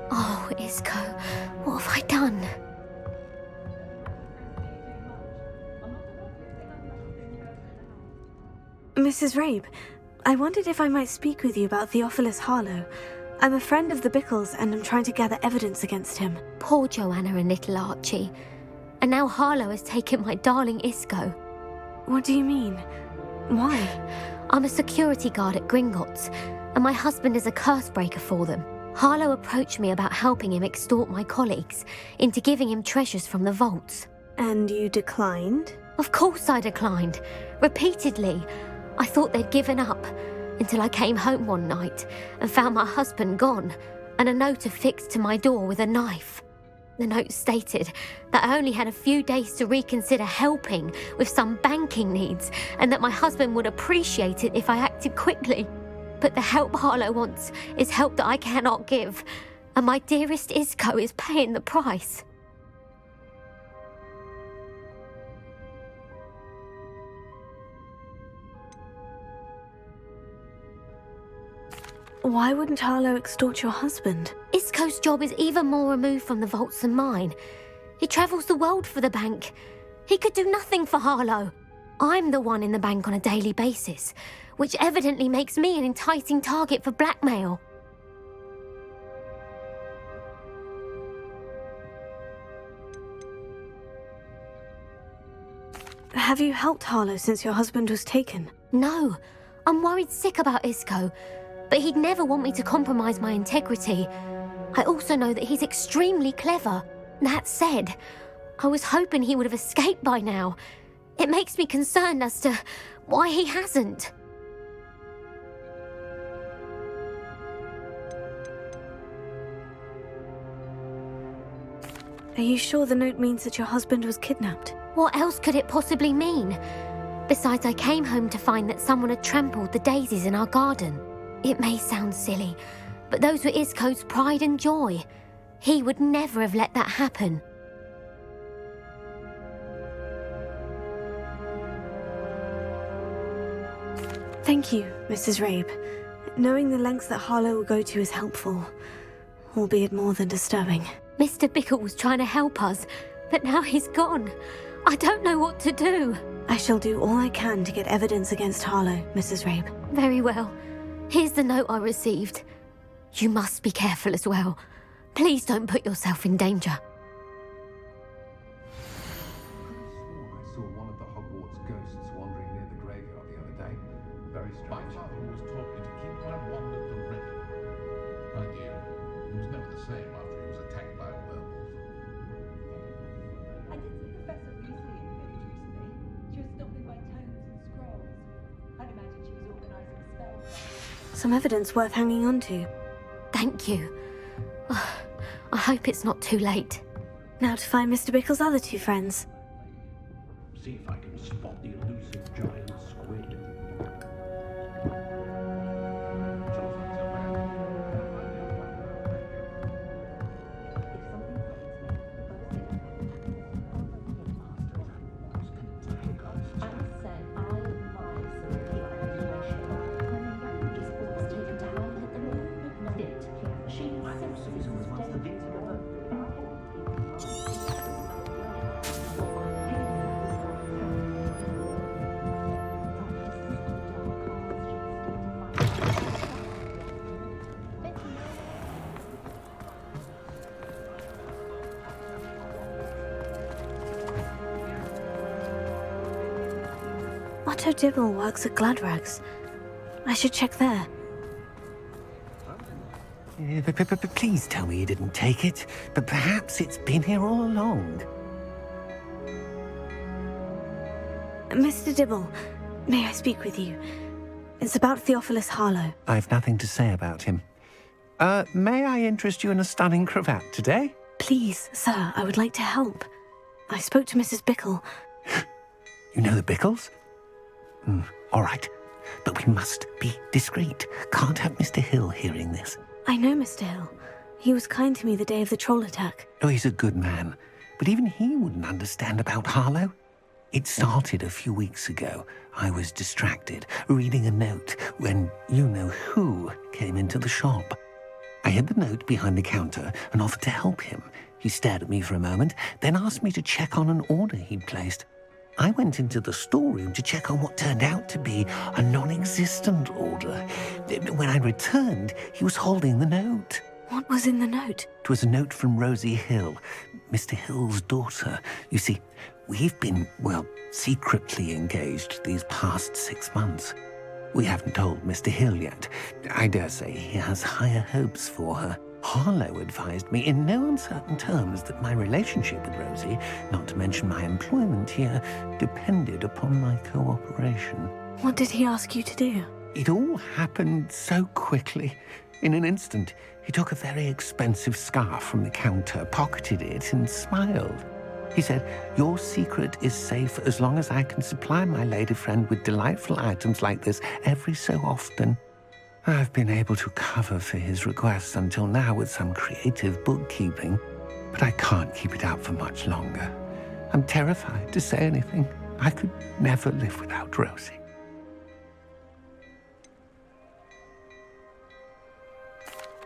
[SPEAKER 1] Oh, Isco, what have I done? Mrs. Rabe, I wondered if I might speak with you about Theophilus Harlow. I'm a friend of the Bickles and I'm trying to gather evidence against him.
[SPEAKER 10] Poor Joanna and little Archie. And now Harlow has taken my darling Isco.
[SPEAKER 1] What do you mean? Why?
[SPEAKER 10] I'm a security guard at Gringotts, and my husband is a curse breaker for them. Harlow approached me about helping him extort my colleagues into giving him treasures from the vaults.
[SPEAKER 1] And you declined?
[SPEAKER 10] Of course I declined. Repeatedly. I thought they'd given up, until I came home one night and found my husband gone, and a note affixed to my door with a knife. The note stated that I only had a few days to reconsider helping with some banking needs, and that my husband would appreciate it if I acted quickly. But the help Harlow wants is help that I cannot give, and my dearest Isco is paying the price.
[SPEAKER 1] Why wouldn't Harlow extort your husband?
[SPEAKER 10] Isco's job is even more removed from the vaults than mine. He travels the world for the bank. He could do nothing for Harlow. I'm the one in the bank on a daily basis, which evidently makes me an enticing target for blackmail.
[SPEAKER 1] Have you helped Harlow since your husband was taken?
[SPEAKER 10] No, I'm worried sick about Isco. But he'd never want me to compromise my integrity. I also know that he's extremely clever. That said, I was hoping he would have escaped by now. It makes me concerned as to why he hasn't.
[SPEAKER 1] Are you sure the note means that your husband was kidnapped?
[SPEAKER 10] What else could it possibly mean? Besides, I came home to find that someone had trampled the daisies in our garden. It may sound silly, but those were Isco's pride and joy. He would never have let that happen.
[SPEAKER 1] Thank you, Mrs. Rabe. Knowing the lengths that Harlow will go to is helpful, albeit more than disturbing.
[SPEAKER 10] Mr. Bickle was trying to help us, but now he's gone. I don't know what to do.
[SPEAKER 1] I shall do all I can to get evidence against Harlow, Mrs. Rabe.
[SPEAKER 10] Very well. Here's the note I received. You must be careful as well. Please don't put yourself in danger.
[SPEAKER 2] I saw one of the Hogwarts ghosts wandering near the graveyard the other day. Very
[SPEAKER 5] My
[SPEAKER 2] strange.
[SPEAKER 5] father always taught me to keep my wand at the ready. Mind you, he was never the same after he was attacked by a werewolf.
[SPEAKER 6] I did see Professor Weasley in the village recently. She was stopping by tomes and scrolls. I'd imagine she was organising spells.
[SPEAKER 1] Some evidence worth hanging on to.
[SPEAKER 10] Thank you. I hope it's not too late.
[SPEAKER 1] Now to find Mr. Bickle's other two friends.
[SPEAKER 5] See if I can spot the elusive giant squid.
[SPEAKER 1] Otto Dibble works at Gladrags. I should check there.
[SPEAKER 7] Please tell me you didn't take it, but perhaps it's been here all along.
[SPEAKER 1] Mr. Dibble, may I speak with you? It's about Theophilus Harlow.
[SPEAKER 7] I've nothing to say about him. May I interest you in a stunning cravat today?
[SPEAKER 1] Please, sir, I would like to help. I spoke to Mrs. Bickle.
[SPEAKER 7] You know the Bickles? All right, but we must be discreet. Can't have Mr. Hill hearing this.
[SPEAKER 1] I know Mr. Hill. He was kind to me the day of the troll attack.
[SPEAKER 7] Oh, he's a good man, but even he wouldn't understand about Harlow. It started a few weeks ago. I was distracted, reading a note, when you-know-who came into the shop. I hid the note behind the counter and offered to help him. He stared at me for a moment, then asked me to check on an order he'd placed. I went into the storeroom to check on what turned out to be a non-existent order. When I returned, he was holding the note.
[SPEAKER 1] What was in the note?
[SPEAKER 7] It was a note from Rosie Hill, Mr. Hill's daughter. You see, we've been, secretly engaged these past 6 months. We haven't told Mr. Hill yet. I dare say he has higher hopes for her. Harlow advised me in no uncertain terms that my relationship with Rosie, not to mention my employment here, depended upon my cooperation.
[SPEAKER 1] What did he ask you to do?
[SPEAKER 7] It all happened so quickly. In an instant, he took a very expensive scarf from the counter, pocketed it, and smiled. He said, "Your secret is safe as long as I can supply my lady friend with delightful items like this every so often." I've been able to cover for his requests until now with some creative bookkeeping, but I can't keep it up for much longer. I'm terrified to say anything. I could never live without Rosie.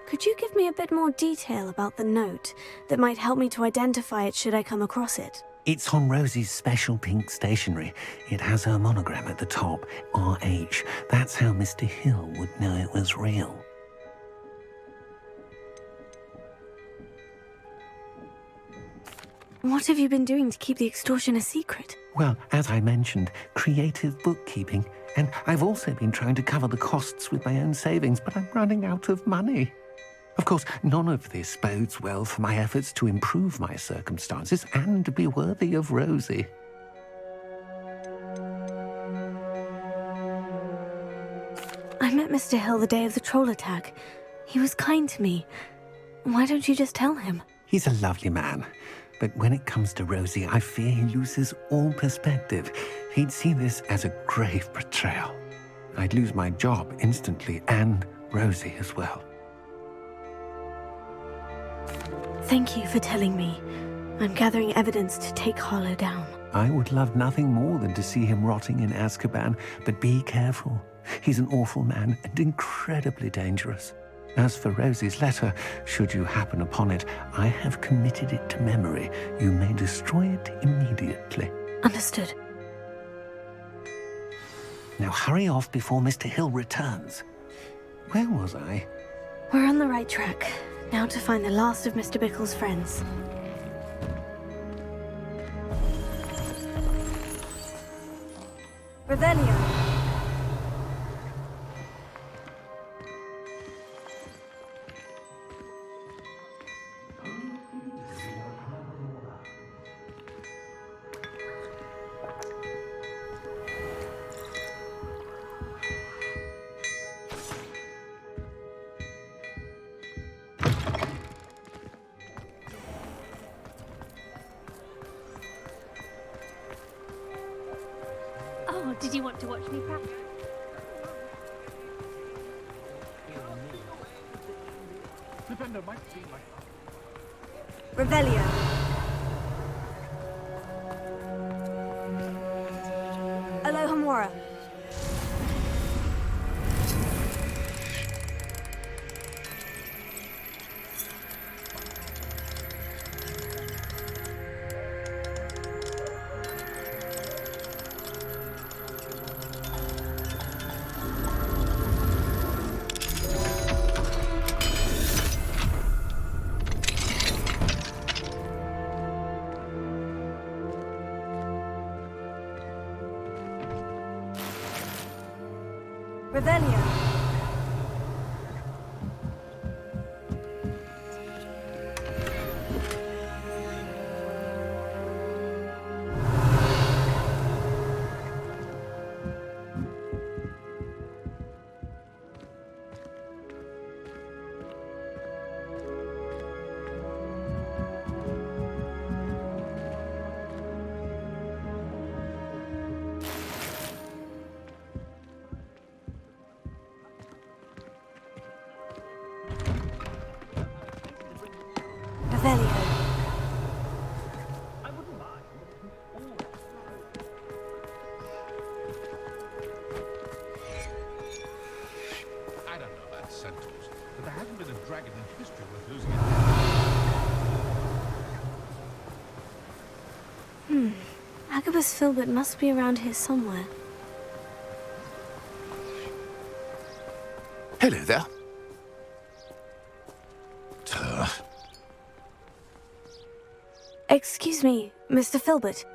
[SPEAKER 1] Could you give me a bit more detail about the note that might help me to identify it should I come across it?
[SPEAKER 7] It's on Rosie's special pink stationery. It has her monogram at the top, RH. That's how Mr. Hill would know it was real.
[SPEAKER 1] What have you been doing to keep the extortion a secret?
[SPEAKER 7] Well, as I mentioned, creative bookkeeping. And I've also been trying to cover the costs with my own savings, but I'm running out of money. Of course, none of this bodes well for my efforts to improve my circumstances and to be worthy of Rosie.
[SPEAKER 1] I met Mr. Hill the day of the troll attack. He was kind to me. Why don't you just tell him?
[SPEAKER 7] He's a lovely man. But when it comes to Rosie, I fear he loses all perspective. He'd see this as a grave betrayal. I'd lose my job instantly, and Rosie as well.
[SPEAKER 1] Thank you for telling me. I'm gathering evidence to take Harlow down.
[SPEAKER 7] I would love nothing more than to see him rotting in Azkaban, but be careful. He's an awful man and incredibly dangerous. As for Rosie's letter, should you happen upon it, I have committed it to memory. You may destroy it immediately.
[SPEAKER 1] Understood.
[SPEAKER 7] Now hurry off before Mr. Hill returns. Where was I?
[SPEAKER 1] We're on the right track. Now to find the last of Mr. Bickle's friends. Revelio.
[SPEAKER 10] Oh, did you want to watch me practice?
[SPEAKER 5] Defender might seem like
[SPEAKER 1] Revelio. Alohomora. Revelio. Revelio.
[SPEAKER 5] I don't know about centaurs, but there hasn't been a dragon in history worth losing it.
[SPEAKER 1] Agabus Filbert must be around here somewhere.
[SPEAKER 11] Hello there.
[SPEAKER 1] Excuse me, Mr. Filbert.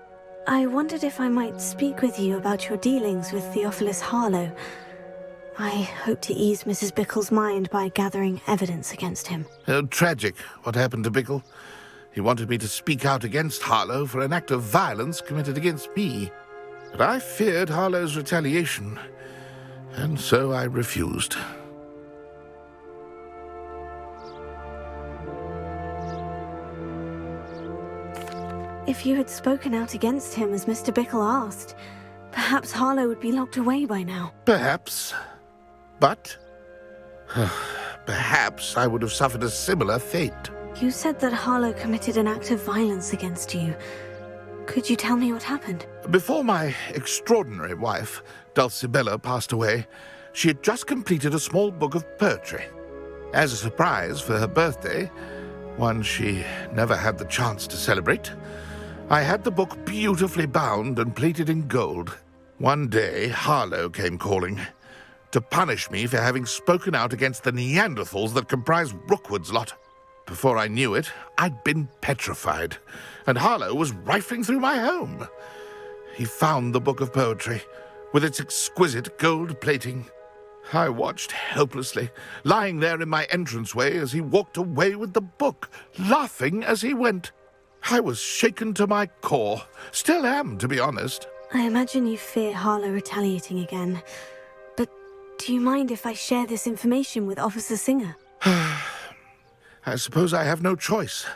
[SPEAKER 1] I wondered if I might speak with you about your dealings with Theophilus Harlow. I hope to ease Mrs. Bickle's mind by gathering evidence against him.
[SPEAKER 11] Tragic, what happened to Bickle. He wanted me to speak out against Harlow for an act of violence committed against me. But I feared Harlow's retaliation, and so I refused.
[SPEAKER 1] If you had spoken out against him as Mr. Bickle asked, perhaps Harlow would be locked away by now.
[SPEAKER 11] Perhaps. But perhaps I would have suffered a similar fate.
[SPEAKER 1] You said that Harlow committed an act of violence against you. Could you tell me what happened?
[SPEAKER 11] Before my extraordinary wife, Dulcibella, passed away, she had just completed a small book of poetry. As a surprise for her birthday, one she never had the chance to celebrate, I had the book beautifully bound and plated in gold. One day, Harlow came calling to punish me for having spoken out against the Neanderthals that comprise Rookwood's lot. Before I knew it, I'd been petrified, and Harlow was rifling through my home. He found the book of poetry, with its exquisite gold plating. I watched helplessly, lying there in my entranceway as he walked away with the book, laughing as he went. I was shaken to my core. Still am, to be honest.
[SPEAKER 1] I imagine you fear Harlow retaliating again. But do you mind if I share this information with Officer Singer?
[SPEAKER 11] I suppose I have no choice.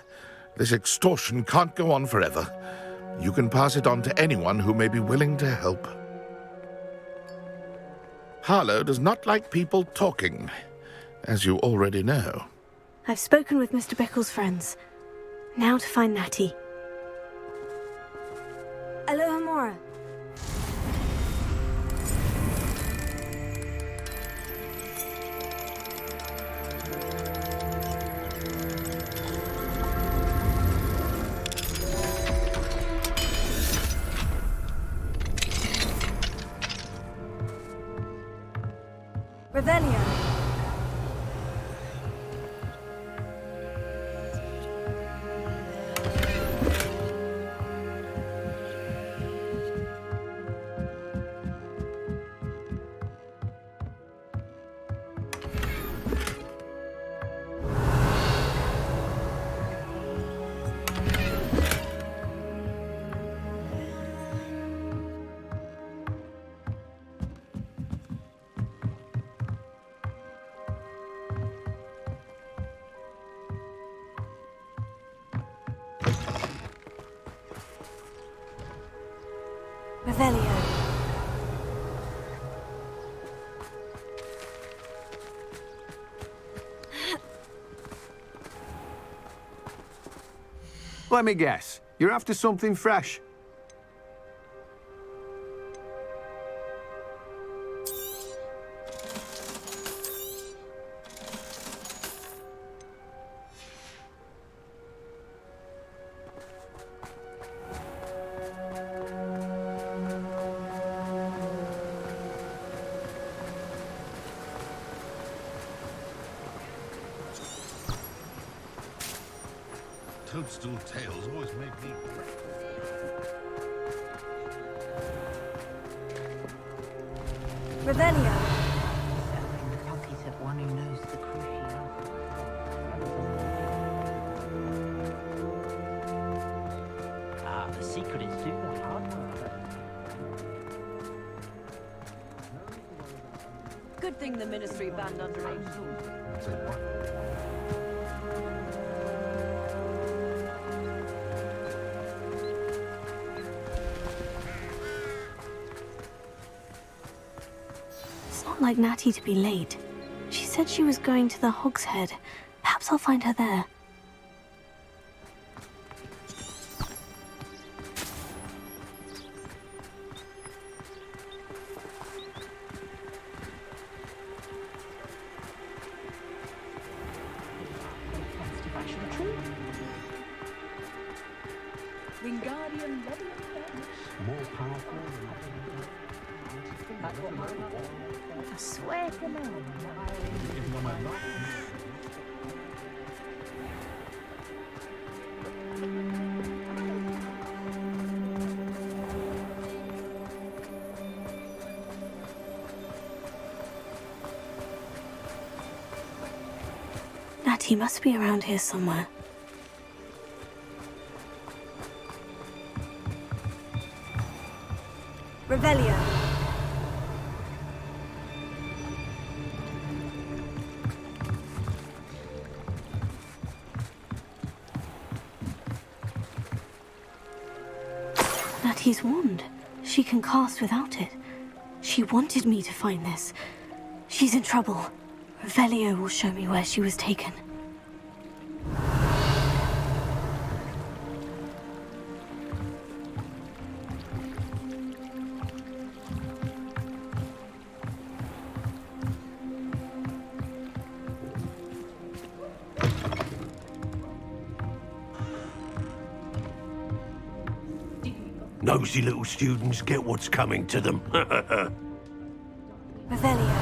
[SPEAKER 11] This extortion can't go on forever. You can pass it on to anyone who may be willing to help. Harlow does not like people talking, as you already know.
[SPEAKER 1] I've spoken with Mr. Bickle's friends. Now to find Natty. Alohomora. Revelio. Revelio.
[SPEAKER 7] Let me guess. You're after something fresh.
[SPEAKER 5] Toadstool tales always make me
[SPEAKER 1] Revelio.
[SPEAKER 4] In the pocket of one who knows the crucial. Ah, the secret is do the hard work.
[SPEAKER 6] Good thing the Ministry banned underage.
[SPEAKER 5] say what?
[SPEAKER 1] It's not like Natty to be late. She said she was going to the Hog's Head. Perhaps I'll find her there.
[SPEAKER 6] Wingardium Leviosa.
[SPEAKER 5] More powerful
[SPEAKER 6] I swear to God.
[SPEAKER 5] than on my life.
[SPEAKER 1] Natty must be around here somewhere. Revelio. Natty's wand. She can cast without it. She wanted me to find this. She's in trouble. Revelio will show me where she was taken.
[SPEAKER 7] Nosy little students get what's coming to them.
[SPEAKER 1] Revelio.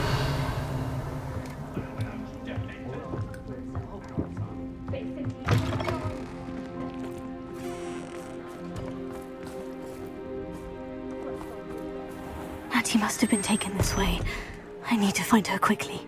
[SPEAKER 1] Natty must have been taken this way. I need to find her quickly.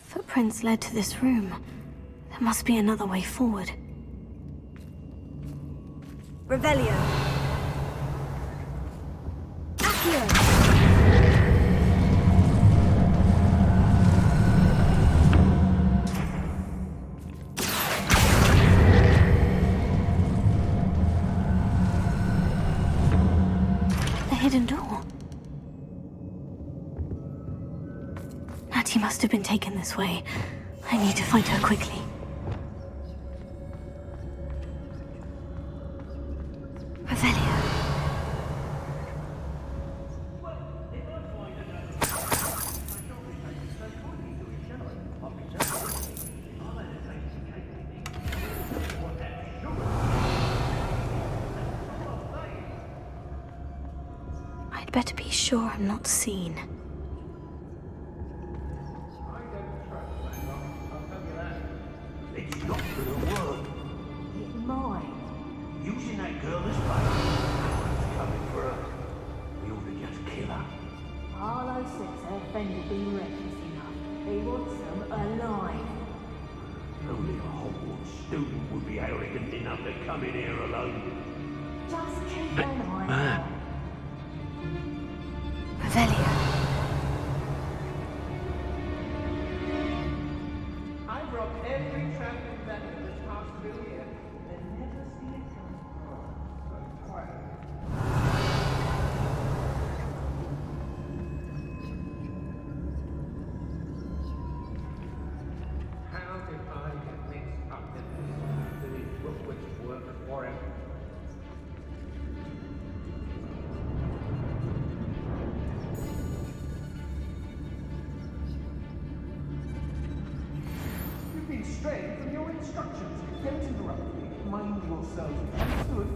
[SPEAKER 1] Footprints led to this room. There must be another way forward. Revelio. Accio. The hidden door. Lottie must have been taken this way. I need to find her quickly. Revelio. I'd better be sure I'm not seen.
[SPEAKER 12] It's not gonna work. It might. Using that girl as bait. It's coming for her. We ought to just kill her.
[SPEAKER 6] Harlow says her friend had been reckless enough. He wants them alive.
[SPEAKER 12] Only a Hogwarts student would be arrogant enough to come in here alone.
[SPEAKER 6] Just keep an eye out.
[SPEAKER 1] Revelio.
[SPEAKER 13] I broke every trap in Venom this past year and never seen it How did I get mixed up in this? Doing Rookwood's work for him? You've been straying from your instructions. Don't interrupt me. Mind yourself. Understood?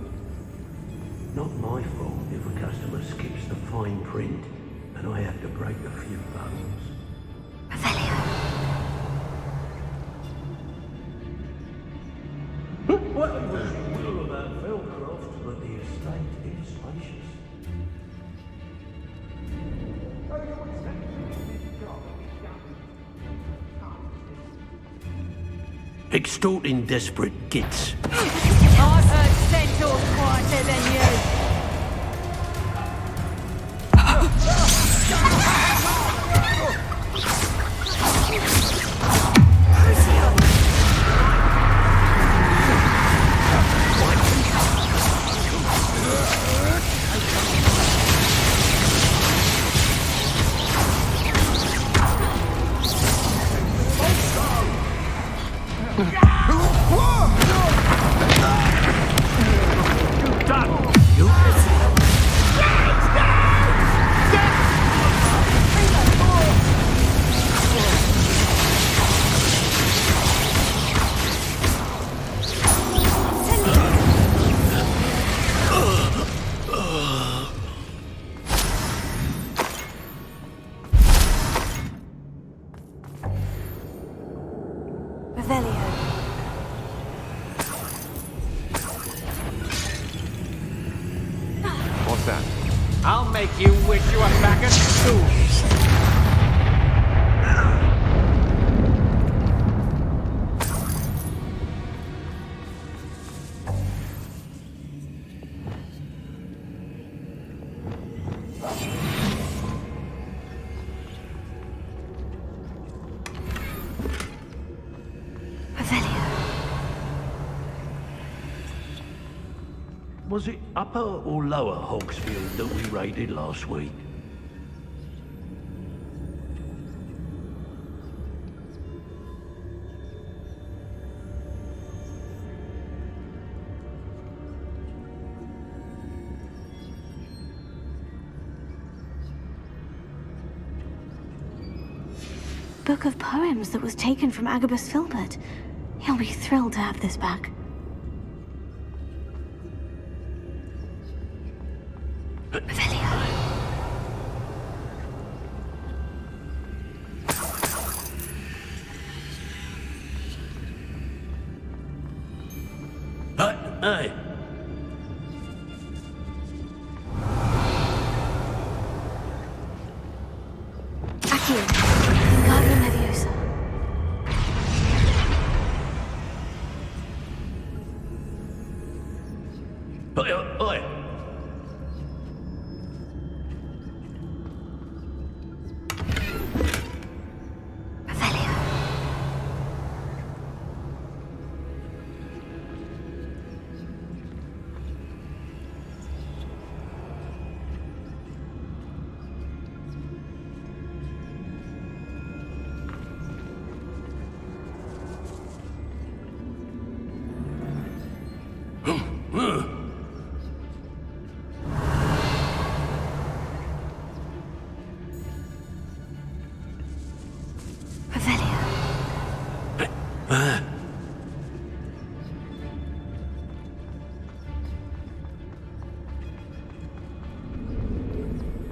[SPEAKER 12] Not my fault if a customer skips the fine print and I have to break a few bones. Well, it was will about Velcroft, but the estate is spacious.
[SPEAKER 13] Oh, you're expecting this job.
[SPEAKER 12] Extorting desperate gits.
[SPEAKER 6] I've heard centaurs quieter than you.
[SPEAKER 7] What's that? I'll make you wish you were back at school.
[SPEAKER 12] Was it Upper or Lower Hogsfield that we raided last week?
[SPEAKER 1] Book of poems that was taken from Agabus Filbert. He'll be thrilled to have this back.
[SPEAKER 12] Hey!
[SPEAKER 1] Accio, Wingardium Leviosa.
[SPEAKER 12] Oi!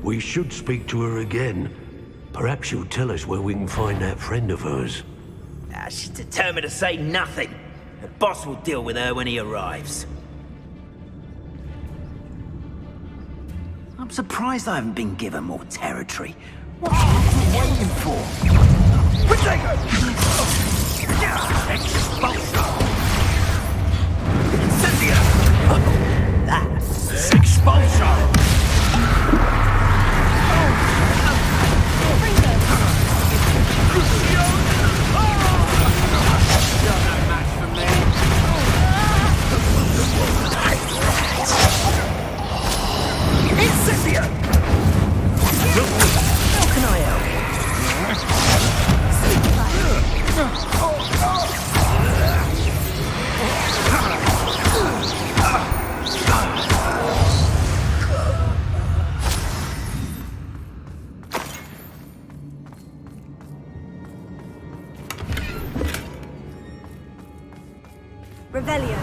[SPEAKER 12] We should speak to her again. Perhaps she'll tell us where we can find that friend of hers.
[SPEAKER 4] She's determined to say nothing. The boss will deal with her when he arrives. I'm surprised I haven't been given more territory. What are you waiting for? Protego! Expulsor! Incendia! That's Expulsor! Incendia! How can I help?
[SPEAKER 1] Revelio.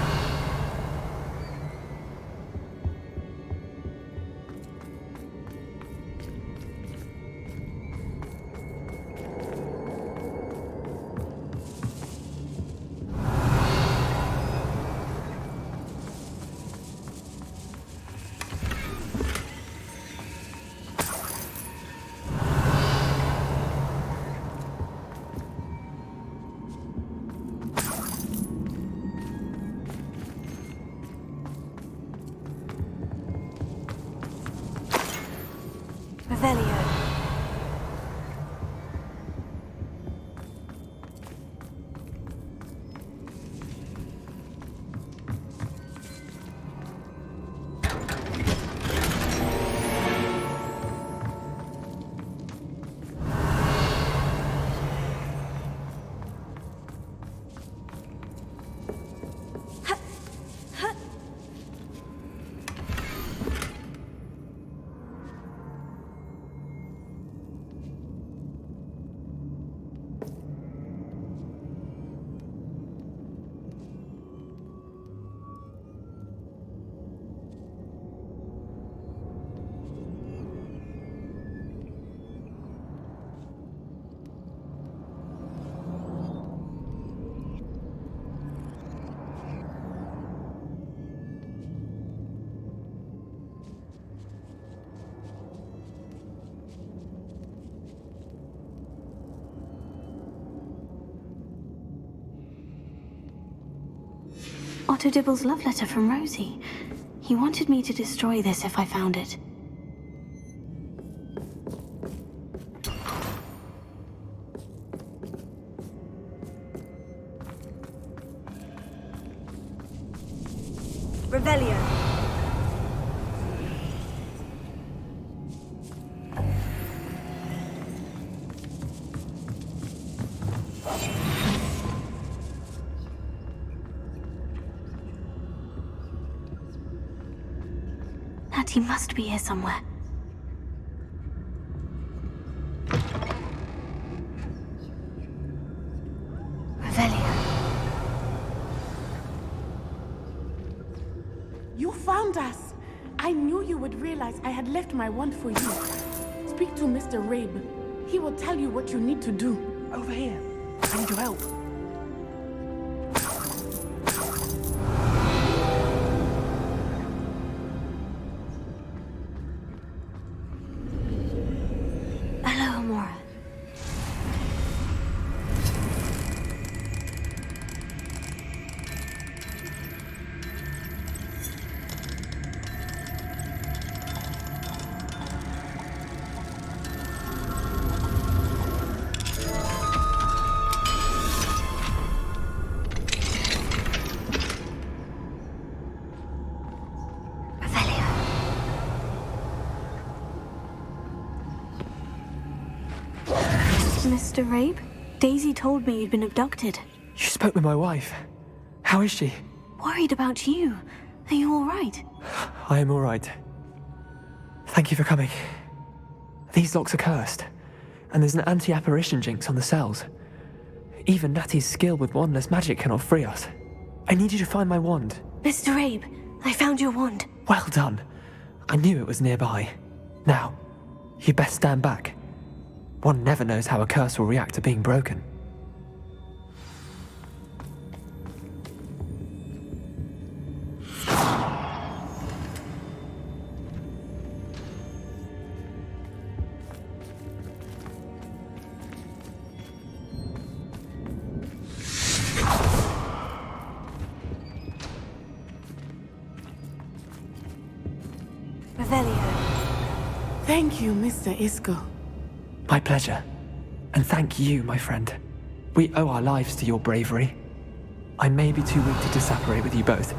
[SPEAKER 1] Revelio. Otto Dibble's love letter from Rosie. He wanted me to destroy this if I found it. Revelio. He must be here somewhere. Revelio.
[SPEAKER 8] You found us! I knew you would realize I had left my wand for you. Speak to Mr. Rabe. He will tell you what you need to do.
[SPEAKER 3] Over here. I need your help.
[SPEAKER 1] Mr. Rabe? Daisy told me you'd been abducted.
[SPEAKER 14] You spoke with my wife. How is she?
[SPEAKER 1] Worried about you. Are you all right?
[SPEAKER 14] I am all right. Thank you for coming. These locks are cursed, and there's an anti-apparition jinx on the cells. Even Natty's skill with wandless magic cannot free us. I need you to find my wand.
[SPEAKER 1] Mr. Rabe, I found your wand.
[SPEAKER 14] Well done. I knew it was nearby. Now, You best stand back. One never knows how a curse will react to being broken.
[SPEAKER 8] Thank you, Mr. Isco.
[SPEAKER 14] My pleasure. And thank you, my friend. We owe our lives to your bravery. I may be too weak to disapparate with you both,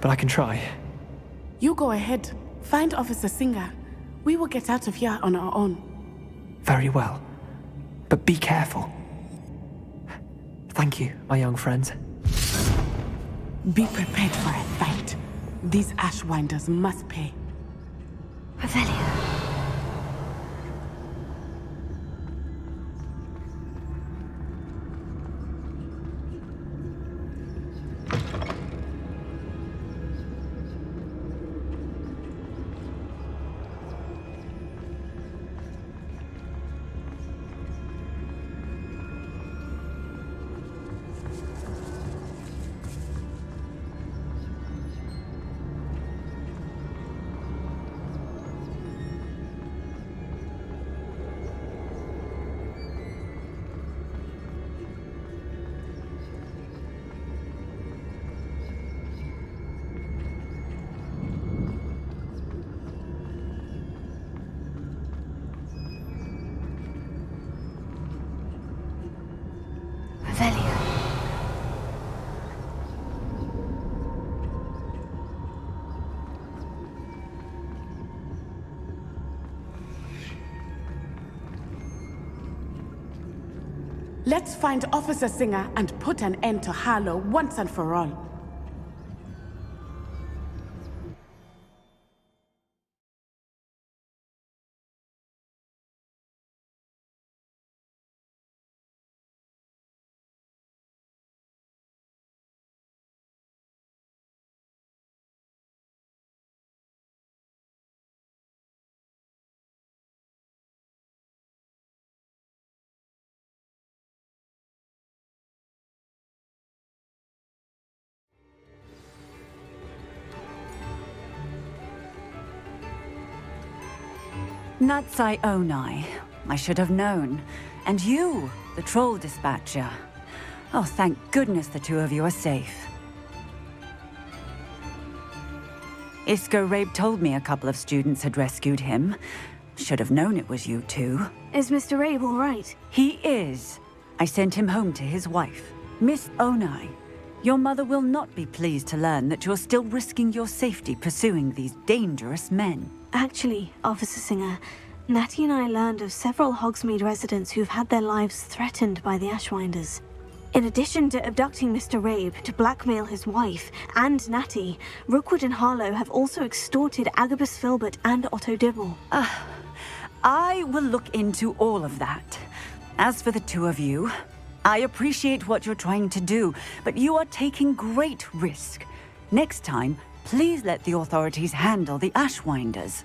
[SPEAKER 14] but I can try.
[SPEAKER 8] You go ahead. Find Officer Singer. We will get out of here on our own.
[SPEAKER 14] Very well. But be careful. Thank you, my young friends.
[SPEAKER 8] Be prepared for a fight. These Ashwinders must pay.
[SPEAKER 1] Revelio.
[SPEAKER 8] Let's find Officer Singer and put an end to Harlow once and for all.
[SPEAKER 15] Natsai Onai. I should have known. And you, the troll dispatcher. Oh, thank goodness the two of you are safe. Isco Rabe told me a couple of students had rescued him. Should have known it was you two.
[SPEAKER 1] Is Mr. Rabe all right?
[SPEAKER 15] He is. I sent him home to his wife. Miss Onai, your mother will not be pleased to learn that you're still risking your safety pursuing these dangerous men.
[SPEAKER 1] Actually, Officer Singer, Natty and I learned of several Hogsmeade residents who've had their lives threatened by the Ashwinders. In addition to abducting Mr. Rabe to blackmail his wife and Natty, Rookwood and Harlow have also extorted Agabus Filbert and Otto Dibble.
[SPEAKER 15] I will look into all of that. As for the two of you, I appreciate what you're trying to do, but you are taking great risk. Next time, please let the authorities handle the Ashwinders.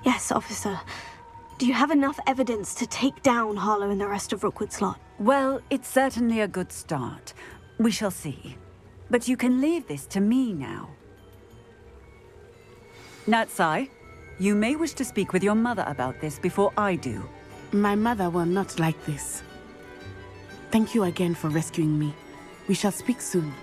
[SPEAKER 1] Yes, officer. Do you have enough evidence to take down Harlow and the rest of Rookwood's lot?
[SPEAKER 15] Well, it's certainly a good start. We shall see. But you can leave this to me now. Natsai, you may wish to speak with your mother about this before I do.
[SPEAKER 8] My mother will not like this. Thank you again for rescuing me. We shall speak soon.